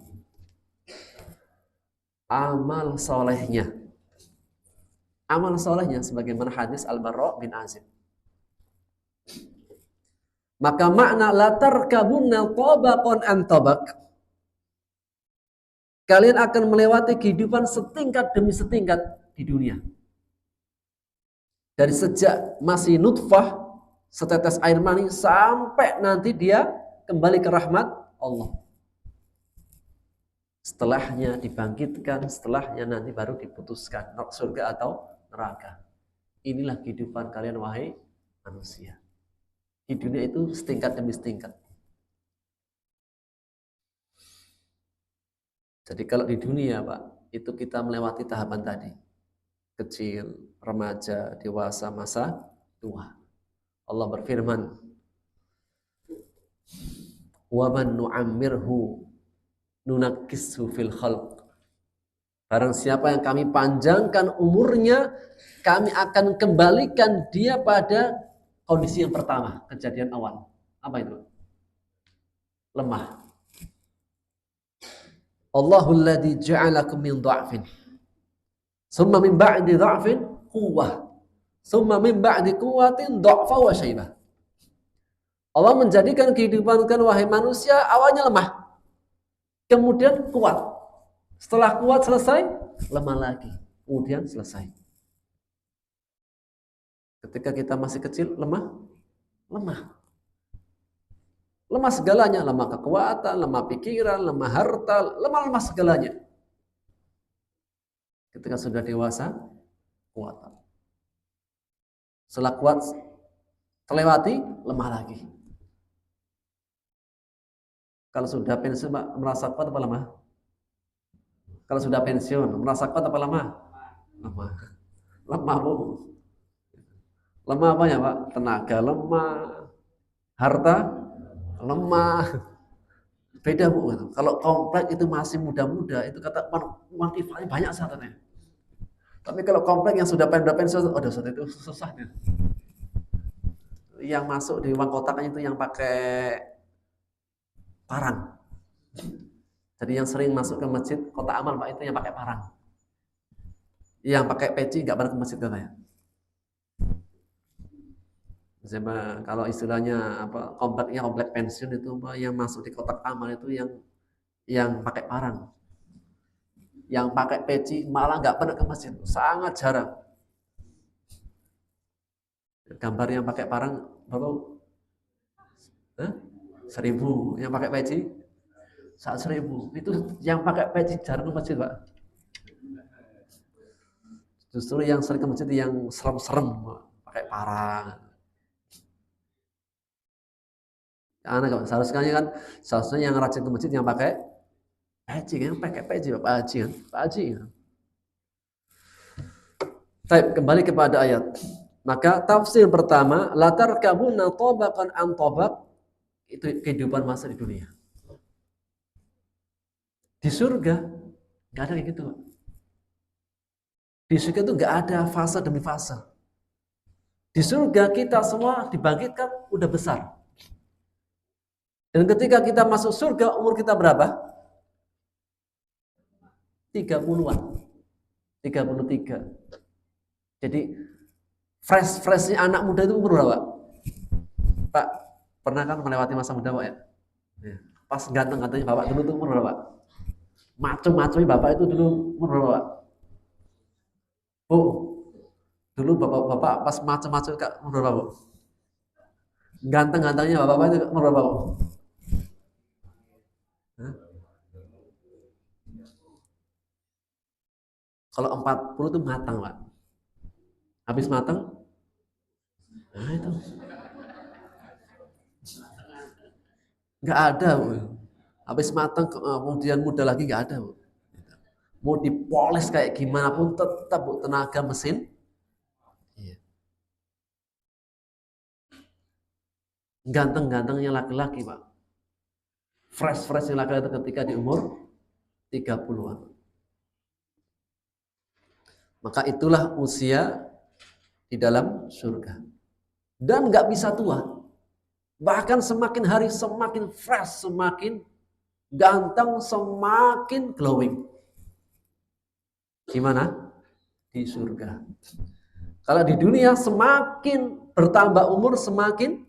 Amal solehnya. Amal solehnya sebagaimana hadis Al-Bara' bin Azib. Maka makna la tarkabunna tabaqan an tabaq. Kalian akan melewati kehidupan setingkat demi setingkat di dunia. Dari sejak masih nutfah, setetes air mani, sampai nanti dia kembali ke rahmat Allah. Setelahnya dibangkitkan, setelahnya nanti baru diputuskan surga atau neraka. Inilah kehidupan kalian wahai manusia. Di dunia itu setingkat demi setingkat. Jadi kalau di dunia Pak, itu kita melewati tahapan tadi. Kecil, remaja, dewasa, masa tua. Allah berfirman, "Wa man nu'ammirhu nunakkishu fil khalq." Barang siapa yang kami panjangkan umurnya, kami akan kembalikan dia pada kondisi yang pertama, kejadian awal. Apa itu? Lemah. Allahul ladzi ja'alakum min dha'fin. Summa min ba'di dha'fin quwwah. Summa min ba'di quwwatin dha'fa wa syaibah. Allah menjadikan kehidupan kalian wahai manusia awalnya lemah. Kemudian kuat. Setelah kuat selesai, lemah lagi. Kemudian selesai. Ketika kita masih kecil, lemah. Lemah segalanya, lemah kekuatan, lemah pikiran, lemah harta, lemah segalanya. Ketika sudah dewasa, kuat. Setelah kuat, terlewati, lemah lagi. Kalau sudah pensiun, Pak, merasa kuat apa lemah? Kalau sudah pensiun, merasa kuat apa lemah? Lemah. Lemah, Bu. Lemah apa ya, Pak? Tenaga lemah, harta lemah. Beda, Bu. Kalau komplek itu masih muda-muda, itu kata manfaatnya banyak saatnya. Tapi kalau komplek yang sudah pensiun, saat itu susah. Yang masuk di uang kotaknya itu yang pakai parang. Jadi yang sering masuk ke masjid Kota Amal, Pak, itu yang pakai parang. Yang pakai peci nggak pernah ke masjid katanya. Misalnya, kalau istilahnya apa komplek pensiun itu Pak, yang masuk di kotak amal itu yang pakai parang. Yang pakai peci malah nggak pernah ke masjid, sangat jarang. Gambar yang pakai parang berapa? 1.000. Yang pakai peci 1.000. Itu yang pakai peci jarang ke masjid, Pak. Justru yang sering ke masjid yang serem-serem, pakai parang. Aneh kan? Seharusnya yang rajin ke masjid yang pakai peci, yang pakai peci, Pak Haji. Baik, kembali kepada ayat. Maka tafsir pertama, latar kabuna tabaqan an tabaq, itu kehidupan masa di dunia. Di surga nggak ada kayak gitu. Di surga itu nggak ada fase demi fase. Di surga kita semua dibangkitkan udah besar. Dan ketika kita masuk surga, umur kita berapa? 30-an. 33. Jadi freshnya anak muda itu umur berapa? Pak, pernah kan melewati masa muda, Pak ya? Pas ganteng-gantengnya Bapak dulu itu umur berapa? Maco-maconya Bapak itu dulu umur berapa, Pak? Bu, dulu Bapak pas maco-maco umur berapa, Bu? Ganteng-gantengnya Bapak itu umur berapa, Bu? Kalau 40 itu matang, Pak. Habis matang, nah itu. Nggak ada, Bu. Habis matang kemudian muda lagi nggak ada, Bu. Mau dipoles kayak gimana pun tetap, Bu, tenaga mesin. Iya. Ganteng-gantengnya laki-laki, Pak. Fresh-freshnya laki-laki ketika di umur 30-an. Maka itulah usia di dalam surga. Dan nggak bisa tua. Bahkan semakin hari semakin fresh, semakin ganteng, semakin glowing. Gimana? Di surga. Kalau di dunia semakin bertambah umur semakin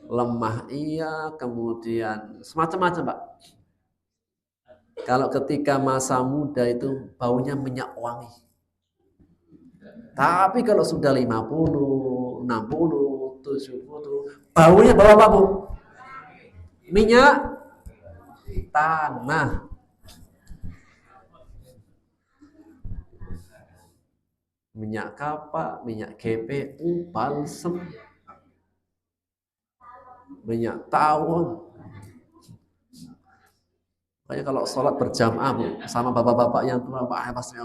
lemah, iya, kemudian semacam-macam, Pak. Kalau ketika masa muda itu baunya minyak wangi. Tapi kalau sudah 50, 60, 70, baunya bau apa, Bu? Minyak tanah. Minyak kapak, minyak GPU, balsem, minyak tawon. Makanya kalau sholat berjamaah Bu, sama bapak-bapak yang tua, Pak, pasti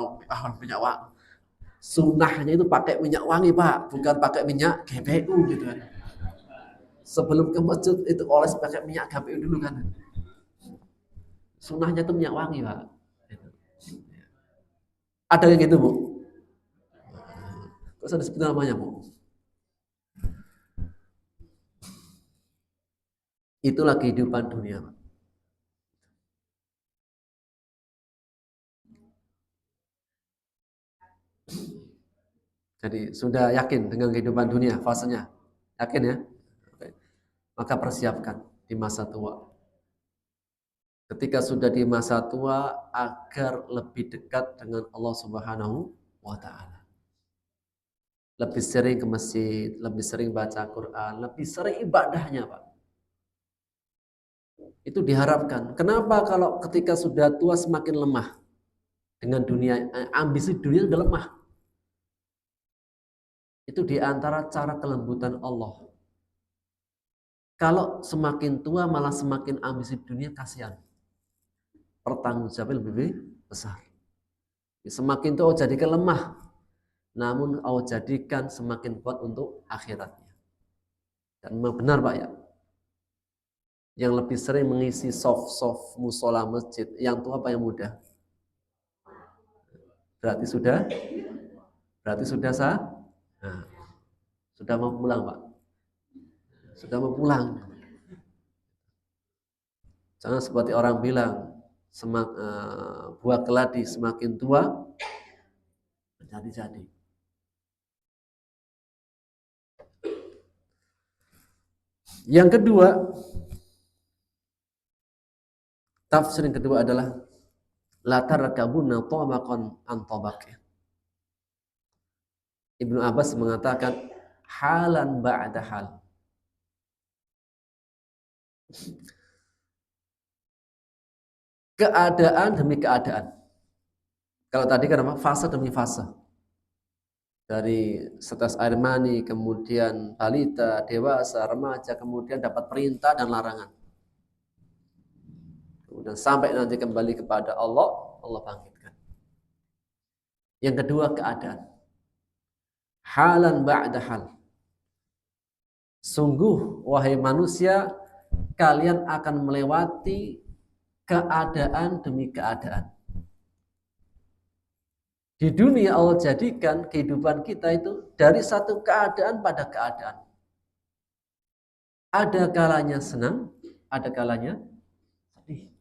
minyak wangi. Sunnahnya itu pakai minyak wangi Pak, bukan pakai minyak GPU gitu kan. Sebelum ke masjid itu oles pakai minyak GPU dulu kan. Sunnahnya itu minyak wangi Pak. Ada yang gitu Bu? Kok saya disebut namanya Bu? Itulah kehidupan dunia Pak. Jadi sudah yakin dengan kehidupan dunia fasenya? Yakin ya? Oke. Maka persiapkan di masa tua. Ketika sudah di masa tua agar lebih dekat dengan Allah Subhanahu wa taala. Lebih sering ke masjid, lebih sering baca Quran, lebih sering ibadahnya, Pak. Itu diharapkan. Kenapa kalau ketika sudah tua semakin lemah dengan dunia, ambisi dunia sudah lemah. Itu di antara cara kelembutan Allah. Kalau semakin tua malah semakin ambisi dunia, kasihan. Pertanggungjawaban lebih besar. Semakin tua jadikan lemah, namun Allah jadikan semakin kuat untuk akhiratnya. Dan memang benar Pak ya, yang lebih sering mengisi soft musola masjid, yang tua apa yang muda? Berarti sudah sah? Nah, sudah mau pulang Pak. Sudah mau pulang. Jangan seperti orang bilang, buah keladi semakin tua, jadi-jadi. Yang kedua, tafsir yang kedua adalah latar kabuna tabaqan an tabaq. Ibnu Abbas mengatakan halan ba'da hal. Keadaan demi keadaan. Kalau tadi kan apa? Fase demi fase. Dari setes air mani, kemudian balita, dewasa, remaja, kemudian dapat perintah dan larangan. Kemudian sampai nanti kembali kepada Allah, Allah bangkitkan. Yang kedua keadaan. Halan ba'da hal. Sungguh wahai manusia, kalian akan melewati keadaan demi keadaan. Di dunia Allah jadikan kehidupan kita itu dari satu keadaan pada keadaan. Ada kalanya senang, ada kalanya sedih.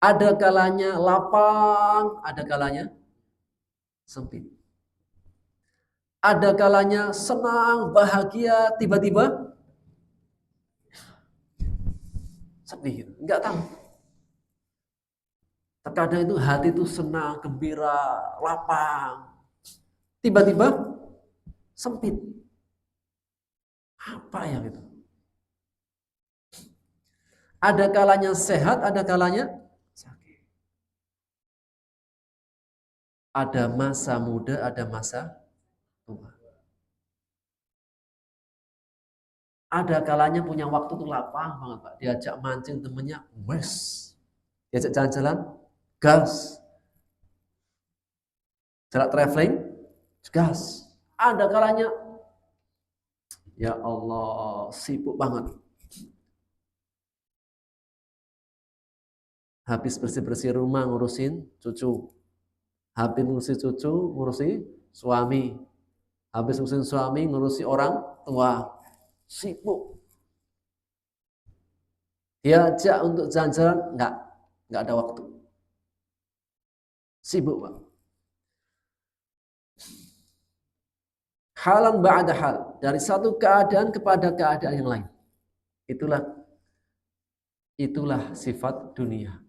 Ada kalanya lapang, ada kalanya sempit. Ada kalanya senang, bahagia, tiba-tiba sedih. Enggak tahu. Terkadang itu hati itu senang, gembira, lapang. Tiba-tiba sempit. Apa yang itu? Ada kalanya sehat, ada kalanya sakit. Ada masa muda, ada masa tua. Ada kalanya punya waktu tuh lapang banget Pak. Diajak mancing temennya, wes. Diajak jalan-jalan, gas. Jarak traveling, gas. Ada kalanya, ya Allah, sibuk banget. Habis bersih-bersih rumah ngurusin cucu. Habis ngurusin cucu, ngurusi suami. Habis ngurusin suami, ngurusi orang tua. Sibuk. Diajak untuk jalan-jalan, enggak ada waktu. Sibuk Pak. Halan ba'da hal, dari satu keadaan kepada keadaan yang lain. Itulah sifat dunia.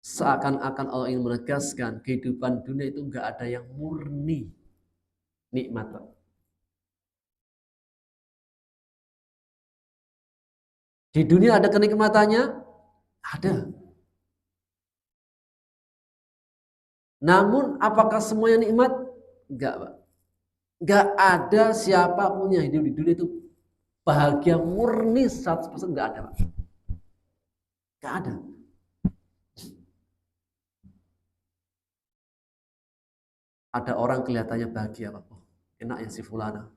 Seakan-akan Allah ingin menegaskan kehidupan dunia itu enggak ada yang murni nikmat. Di dunia ada kenikmatannya? Ada. Namun apakah semuanya nikmat? Enggak, Pak. Nggak ada siapapun yang hidup di dunia itu bahagia murni 100%, nggak ada, Pak. Nggak ada. Ada orang kelihatannya bahagia, Pak. Oh, enak ya si fulana.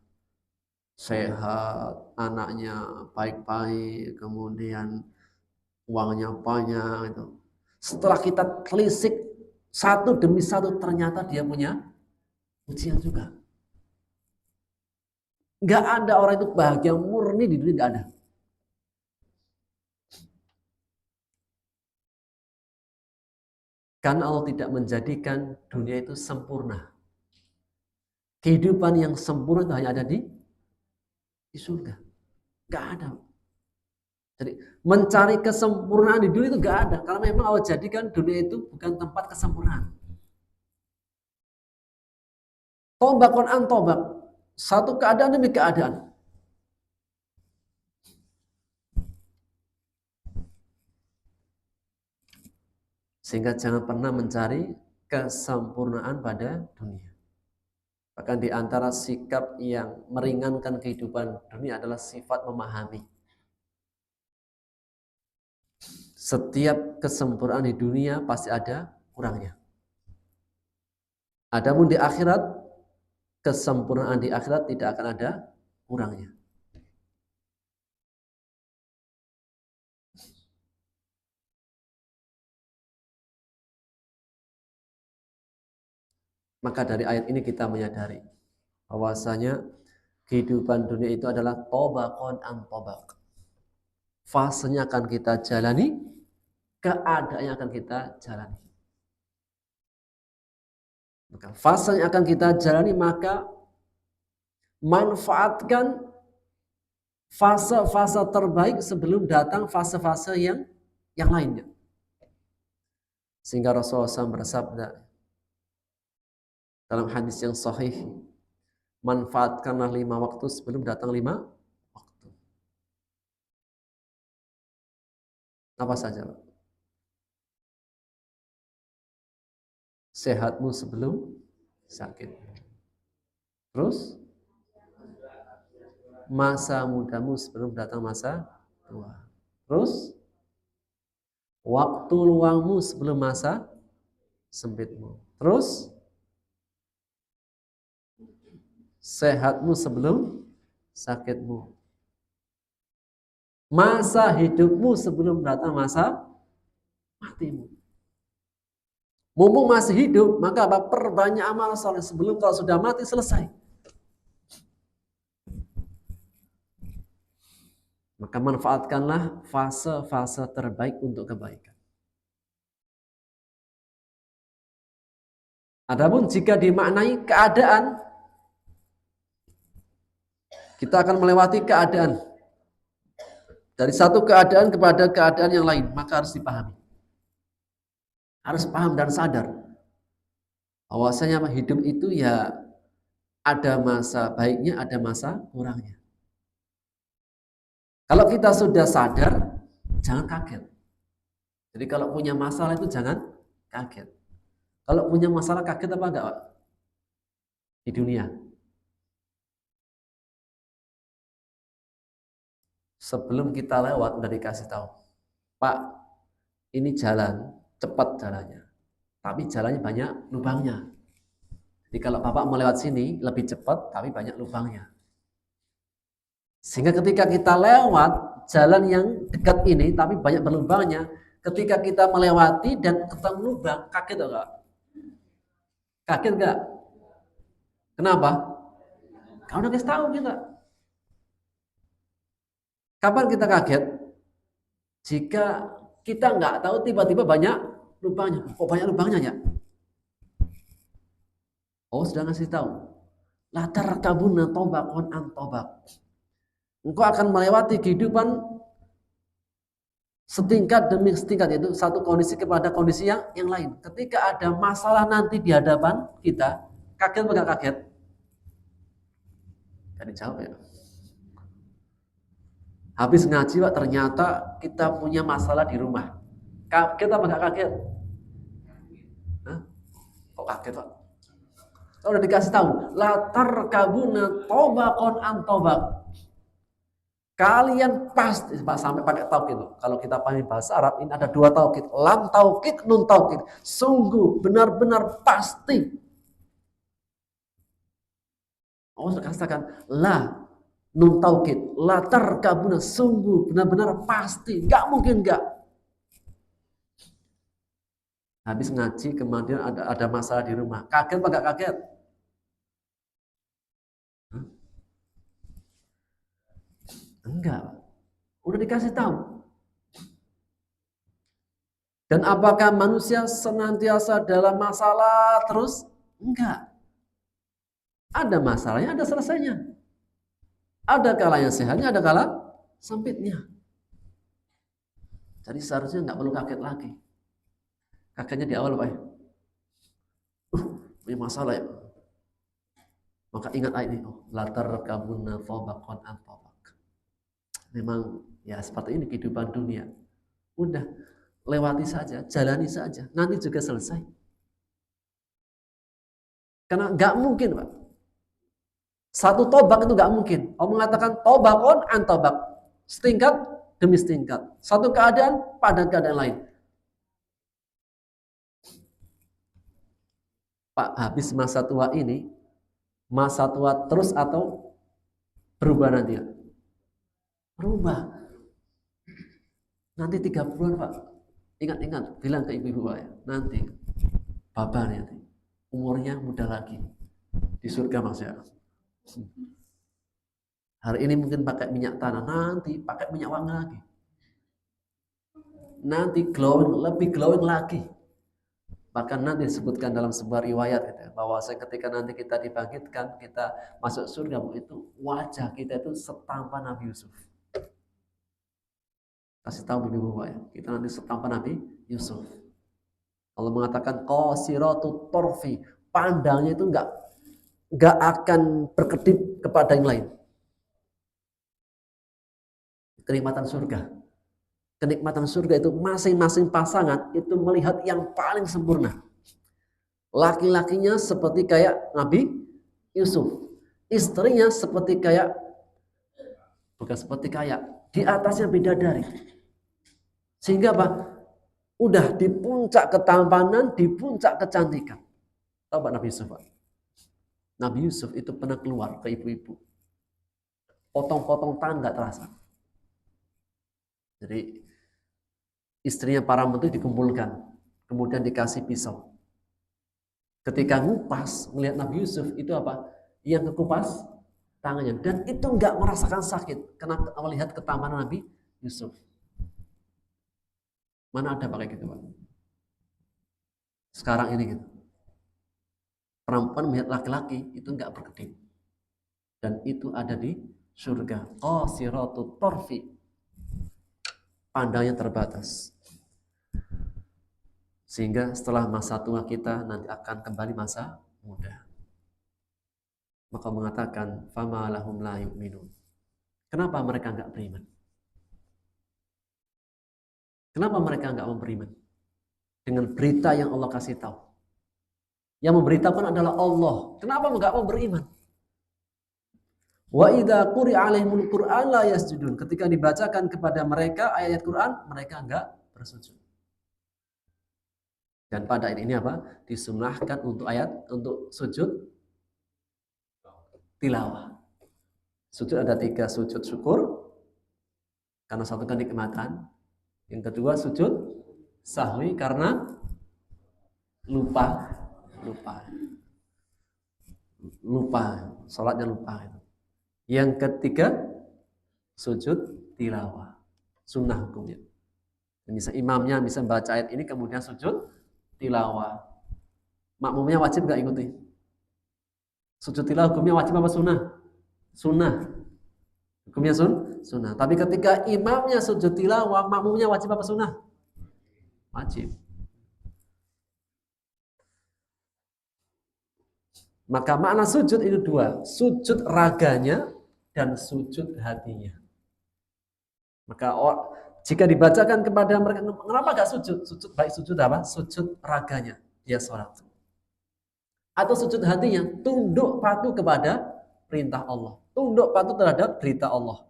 Sehat, anaknya baik-baik, kemudian uangnya banyak itu. Setelah kita telisik satu demi satu, ternyata dia punya ujian juga. Nggak ada orang itu bahagia murni di dunia, nggak ada. Karena Allah tidak menjadikan dunia itu sempurna. Kehidupan yang sempurna itu hanya ada di surga. Nggak ada. Jadi mencari kesempurnaan di dunia itu nggak ada. Karena memang Allah jadikan dunia itu bukan tempat kesempurnaan. Tobakon an tobak. Satu keadaan demi keadaan. Sehingga jangan pernah mencari kesempurnaan pada dunia. Bahkan di antara sikap yang meringankan kehidupan dunia adalah sifat memahami. Setiap kesempurnaan di dunia pasti ada kurangnya. Adapun di akhirat, kesempurnaan di akhirat tidak akan ada kurangnya. Maka dari ayat ini kita menyadari bahwasanya kehidupan dunia itu adalah tobakon an tobak. Fasenya akan kita jalani, keadaannya akan kita jalani. Maka fase yang akan kita jalani, maka manfaatkan fase-fase terbaik sebelum datang fase-fase yang lainnya. Sehingga Rasulullah SAW bersabda dalam hadis yang sahih, manfaatkanlah 5 waktu sebelum datang 5 waktu. Apa saja, Pak? Sehatmu sebelum sakit. Terus masa mudamu sebelum datang masa tua. Terus waktu luangmu sebelum masa sempitmu. Terus sehatmu sebelum sakitmu. Masa hidupmu sebelum datang masa matimu. Mumpung masih hidup, maka apa? Perbanyak amal soleh sebelum kalau sudah mati selesai. Maka manfaatkanlah fase-fase terbaik untuk kebaikan. Adapun jika dimaknai keadaan, kita akan melewati keadaan. Dari satu keadaan kepada keadaan yang lain, maka harus dipahami. Harus paham dan sadar bahwasanya hidup itu ya ada masa baiknya, ada masa kurangnya. Kalau kita sudah sadar, jangan kaget. Jadi kalau punya masalah itu jangan kaget. Kalau punya masalah kaget apa enggak, Pak? Di dunia. Sebelum kita lewat udah dikasih tahu, Pak, ini jalan, cepat jalannya. Tapi jalannya banyak lubangnya. Jadi kalau Bapak mau lewat sini lebih cepat, tapi banyak lubangnya. Sehingga ketika kita lewat jalan yang dekat ini, tapi banyak berlubangnya, ketika kita melewati dan ketemu lubang, kaget enggak? Kaget enggak? Kenapa? Karena udah kasih tahu kita. Kapan kita kaget? Jika kita nggak tahu tiba-tiba banyak lubangnya. Kok banyak lubangnya ya? Oh, sudah ngasih tahu. Latar kabuna tobakon an tobak. Engkau akan melewati kehidupan setingkat demi setingkat, yaitu satu kondisi kepada kondisi yang lain. Ketika ada masalah nanti di hadapan kita, kaget atau nggak kaget? Gak dijawab ya. Habis ngaji, Pak, ternyata kita punya masalah di rumah. Kaget apa nggak kaget? Hah? Kok kaget, Pak? Kalau udah dikasih tahu, la tarkabuna tobaqon an tobaq. Kalian pasti sampai pakai taukid. Kalau kita pahami bahasa Arab ini ada dua taukid, lam taukid, nun taukid. Sungguh, benar-benar pasti. Allah katakan la nun taukid, la tarkabuna, sungguh, benar-benar pasti, nggak mungkin nggak. Habis ngaji kemudian ada masalah di rumah, kaget apa nggak kaget? Enggak, udah dikasih tahu. Dan apakah manusia senantiasa dalam masalah terus? Enggak. Ada masalahnya, ada selesainya. Ada kalanya sehatnya, ada kala sempitnya. Jadi seharusnya nggak perlu kaget lagi. Kagetnya di awal Pak. Punya masalah ya. Maka ingat ayat ini, latar kabuna fobakon antobak. Memang ya seperti ini kehidupan dunia. Udah lewati saja, jalani saja, nanti juga selesai. Karena nggak mungkin Pak. Satu tobak itu nggak mungkin. Allah mengatakan tobakon antobak, setingkat demi setingkat. Satu keadaan pada keadaan lain. Pak, habis masa tua ini, masa tua terus atau berubah nanti? Berubah. Nanti 30-an Pak. Ingat-ingat, bilang ke ibu-ibu Pak ya. Nanti, Bapak nanti, umurnya muda lagi. Di surga maksudnya. Hari ini mungkin pakai minyak tanah, nanti pakai minyak wangi lagi. Nanti glowing, lebih glowing lagi. Bahkan nanti disebutkan dalam sebuah riwayat gitu, bahwa ketika nanti kita dibangkitkan, kita masuk surga, itu wajah kita itu setampan Nabi Yusuf. Kasih tahu ibu-ibu ya, kita nanti setampan Nabi Yusuf. Allah mengatakan qasiratu torfi, pandangnya itu enggak akan berkedip kepada yang lain. Kenikmatan surga. Kenikmatan surga itu masing-masing pasangan itu melihat yang paling sempurna. Laki-lakinya seperti kayak Nabi Yusuf. Istrinya seperti kayak, bukan seperti kayak, di atasnya bidadari. Sehingga apa? Udah di puncak ketampanan, di puncak kecantikan. Tahu Pak Nabi Yusuf? Pak? Nabi Yusuf itu pernah keluar ke ibu-ibu. Potong-potong tangan nggak terasa. Jadi istrinya para menteri dikumpulkan, kemudian dikasih pisau. Ketika ngupas, melihat Nabi Yusuf itu apa? Yang kekupas tangannya, dan itu nggak merasakan sakit karena melihat ketampanan Nabi Yusuf. Mana ada pakai gitu Pak? Sekarang ini gitu. Perempuan melihat laki-laki itu nggak berkedip, dan itu ada di surga. Qasiratu torfi, pandangnya terbatas. Sehingga setelah masa tua kita nanti akan kembali masa muda. Maka mengatakan fama lahum la yu'minun. Kenapa mereka enggak beriman? Kenapa mereka enggak mau beriman? Dengan berita yang Allah kasih tahu. Yang memberitakan adalah Allah. Kenapa enggak mau beriman? Wa idza quri'a 'alaihimul Qur'an la yasjudun. Ketika dibacakan kepada mereka ayat Quran, mereka enggak bersujud. Dan pada ini apa? Disunnahkan untuk sujud tilawah. Sujud ada 3, sujud syukur karena satu kenikmatan. Yang kedua sujud sahwi karena lupa, salatnya lupa. Yang ketiga sujud tilawah, sunnah hukumnya. Bisa imamnya bisa baca ayat ini kemudian sujud tilawah. Makmumnya wajib nggak ikuti? Sujud tilawah hukumnya wajib apa sunnah? Sunnah. Hukumnya sunnah. Tapi ketika imamnya sujud tilawah, makmumnya wajib apa sunnah? Wajib. Maka makna sujud itu 2, sujud raganya dan sujud hatinya. Maka jika dibacakan kepada mereka, kenapa gak sujud? Sujud baik sujud apa? Sujud raganya, dia sholat. Atau sujud hatinya, tunduk patuh kepada perintah Allah. Tunduk patuh terhadap berita Allah.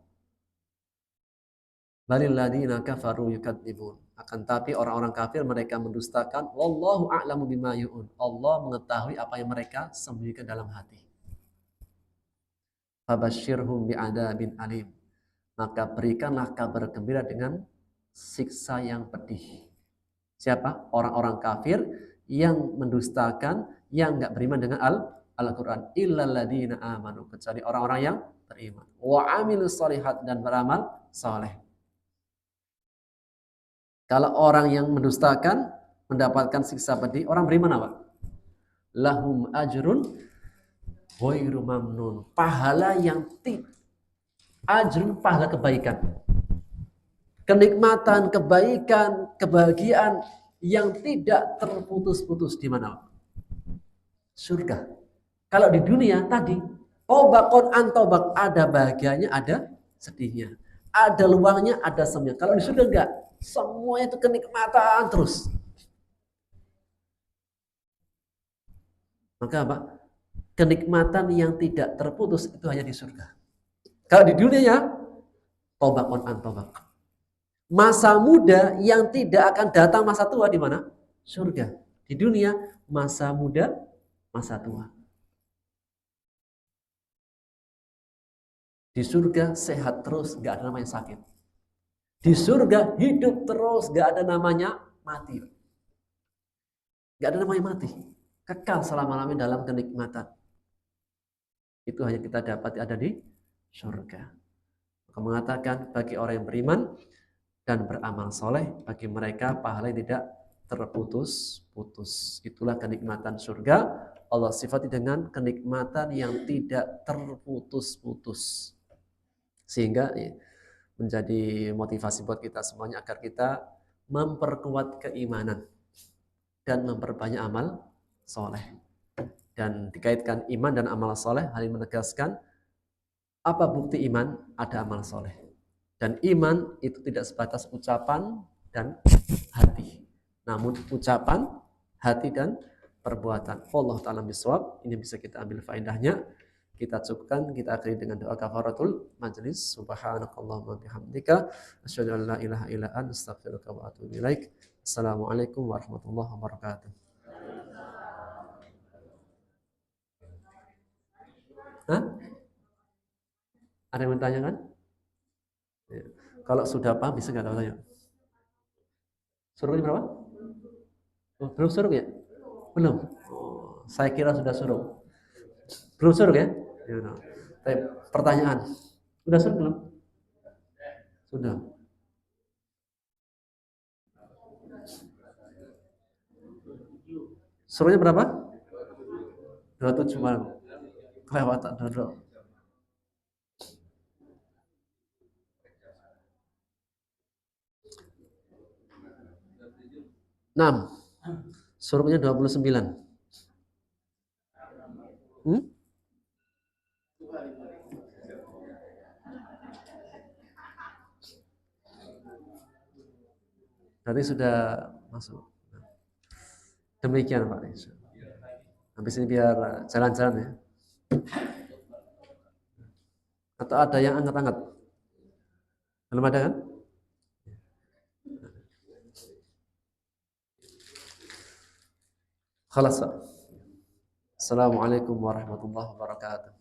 Balil ladzina kafaru yukadzibun. Akan tapi orang-orang kafir mereka mendustakan. Wallahu a'lamu bima yu'un. Allah mengetahui apa yang mereka sembunyikan dalam hati. Fabasyirhum bi'adzabin alim. Maka berikanlah kabar gembira dengan siksa yang pedih. Siapa? Orang-orang kafir yang mendustakan, yang enggak beriman dengan Al-Quran. Illal ladzina amanu. Kecuali orang-orang yang beriman. Wa amilus shalihat, dan beramal saleh. Kalau orang yang mendustakan mendapatkan siksa pedih, orang beriman apa? Lahum ajrun ghairu mamnun. Pahala yang ajrun, pahala kebaikan. Kenikmatan, kebaikan, kebahagiaan yang tidak terputus-putus di mana? Surga. Kalau di dunia tadi, tobakon antobak, ada bahagianya, ada sedihnya. Ada luangnya, ada semnya. Kalau di surga enggak. Semuanya itu kenikmatan terus. Maka apa? Kenikmatan yang tidak terputus itu hanya di surga. Kalau di dunia ya, tobakon antobak. Masa muda yang tidak akan datang masa tua di mana? Surga. Di dunia, masa muda, masa tua. Di surga sehat terus, gak ada namanya sakit. Di surga hidup terus, gak ada namanya mati. Gak ada namanya mati. Kekal selama-lamanya dalam kenikmatan. Itu hanya kita dapat ada di surga. Maka mengatakan bagi orang yang beriman dan beramal soleh, bagi mereka pahala yang tidak terputus-putus. Itulah kenikmatan surga. Allah sifati dengan kenikmatan yang tidak terputus-putus. Sehingga menjadi motivasi buat kita semuanya agar kita memperkuat keimanan dan memperbanyak amal soleh. Dan dikaitkan iman dan amal soleh, hal ini menegaskan apa bukti iman? Ada amal soleh. Dan iman itu tidak sebatas ucapan dan hati, namun ucapan, hati, dan perbuatan. Wallahu ta'ala bishawab. Ini bisa kita ambil faedahnya. Kita cukupkan, kita akhiri dengan doa kafaratul majlis. Subhanakallahumma bihamdika asyhadu an la ilaha illa anta astaghfiruka wa atubu ilaik. Assalamualaikum warahmatullahi wabarakatuh. Hah? Ada yang bertanya kan? Ya. Kalau sudah paham bisa nggak tanya? Suruhnya berapa? Oh, belum suruh ya? Belum. Oh, saya kira sudah suruh. Belum suruh ya? Ya, no. Pertanyaan. Sudah suruh belum? Sudah. Suruhnya berapa? 27 malam. Kelewatan dodol. Enam. Suruhnya 29. Berarti sudah masuk. Demikian Pak. Habis ini biar jalan-jalan ya. Atau ada yang angkat-angkat? Belum ada kan? Khalas Pak. Assalamualaikum warahmatullahi wabarakatuh.